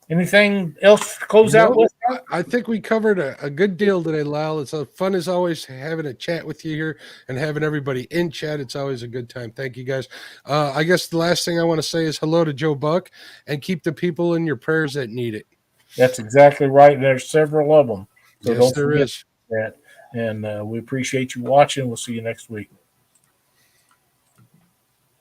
Anything else to close out with? I think we covered a good deal today, Lyle. It's fun as always having a chat with you here and having everybody in chat. It's always a good time. Thank you, guys. I guess the last thing I want to say is hello to Joe Buck and keep the people in your prayers that need it. That's exactly right. There's several of them. So yes, don't there forget is. that. And we appreciate you watching. We'll see you next week.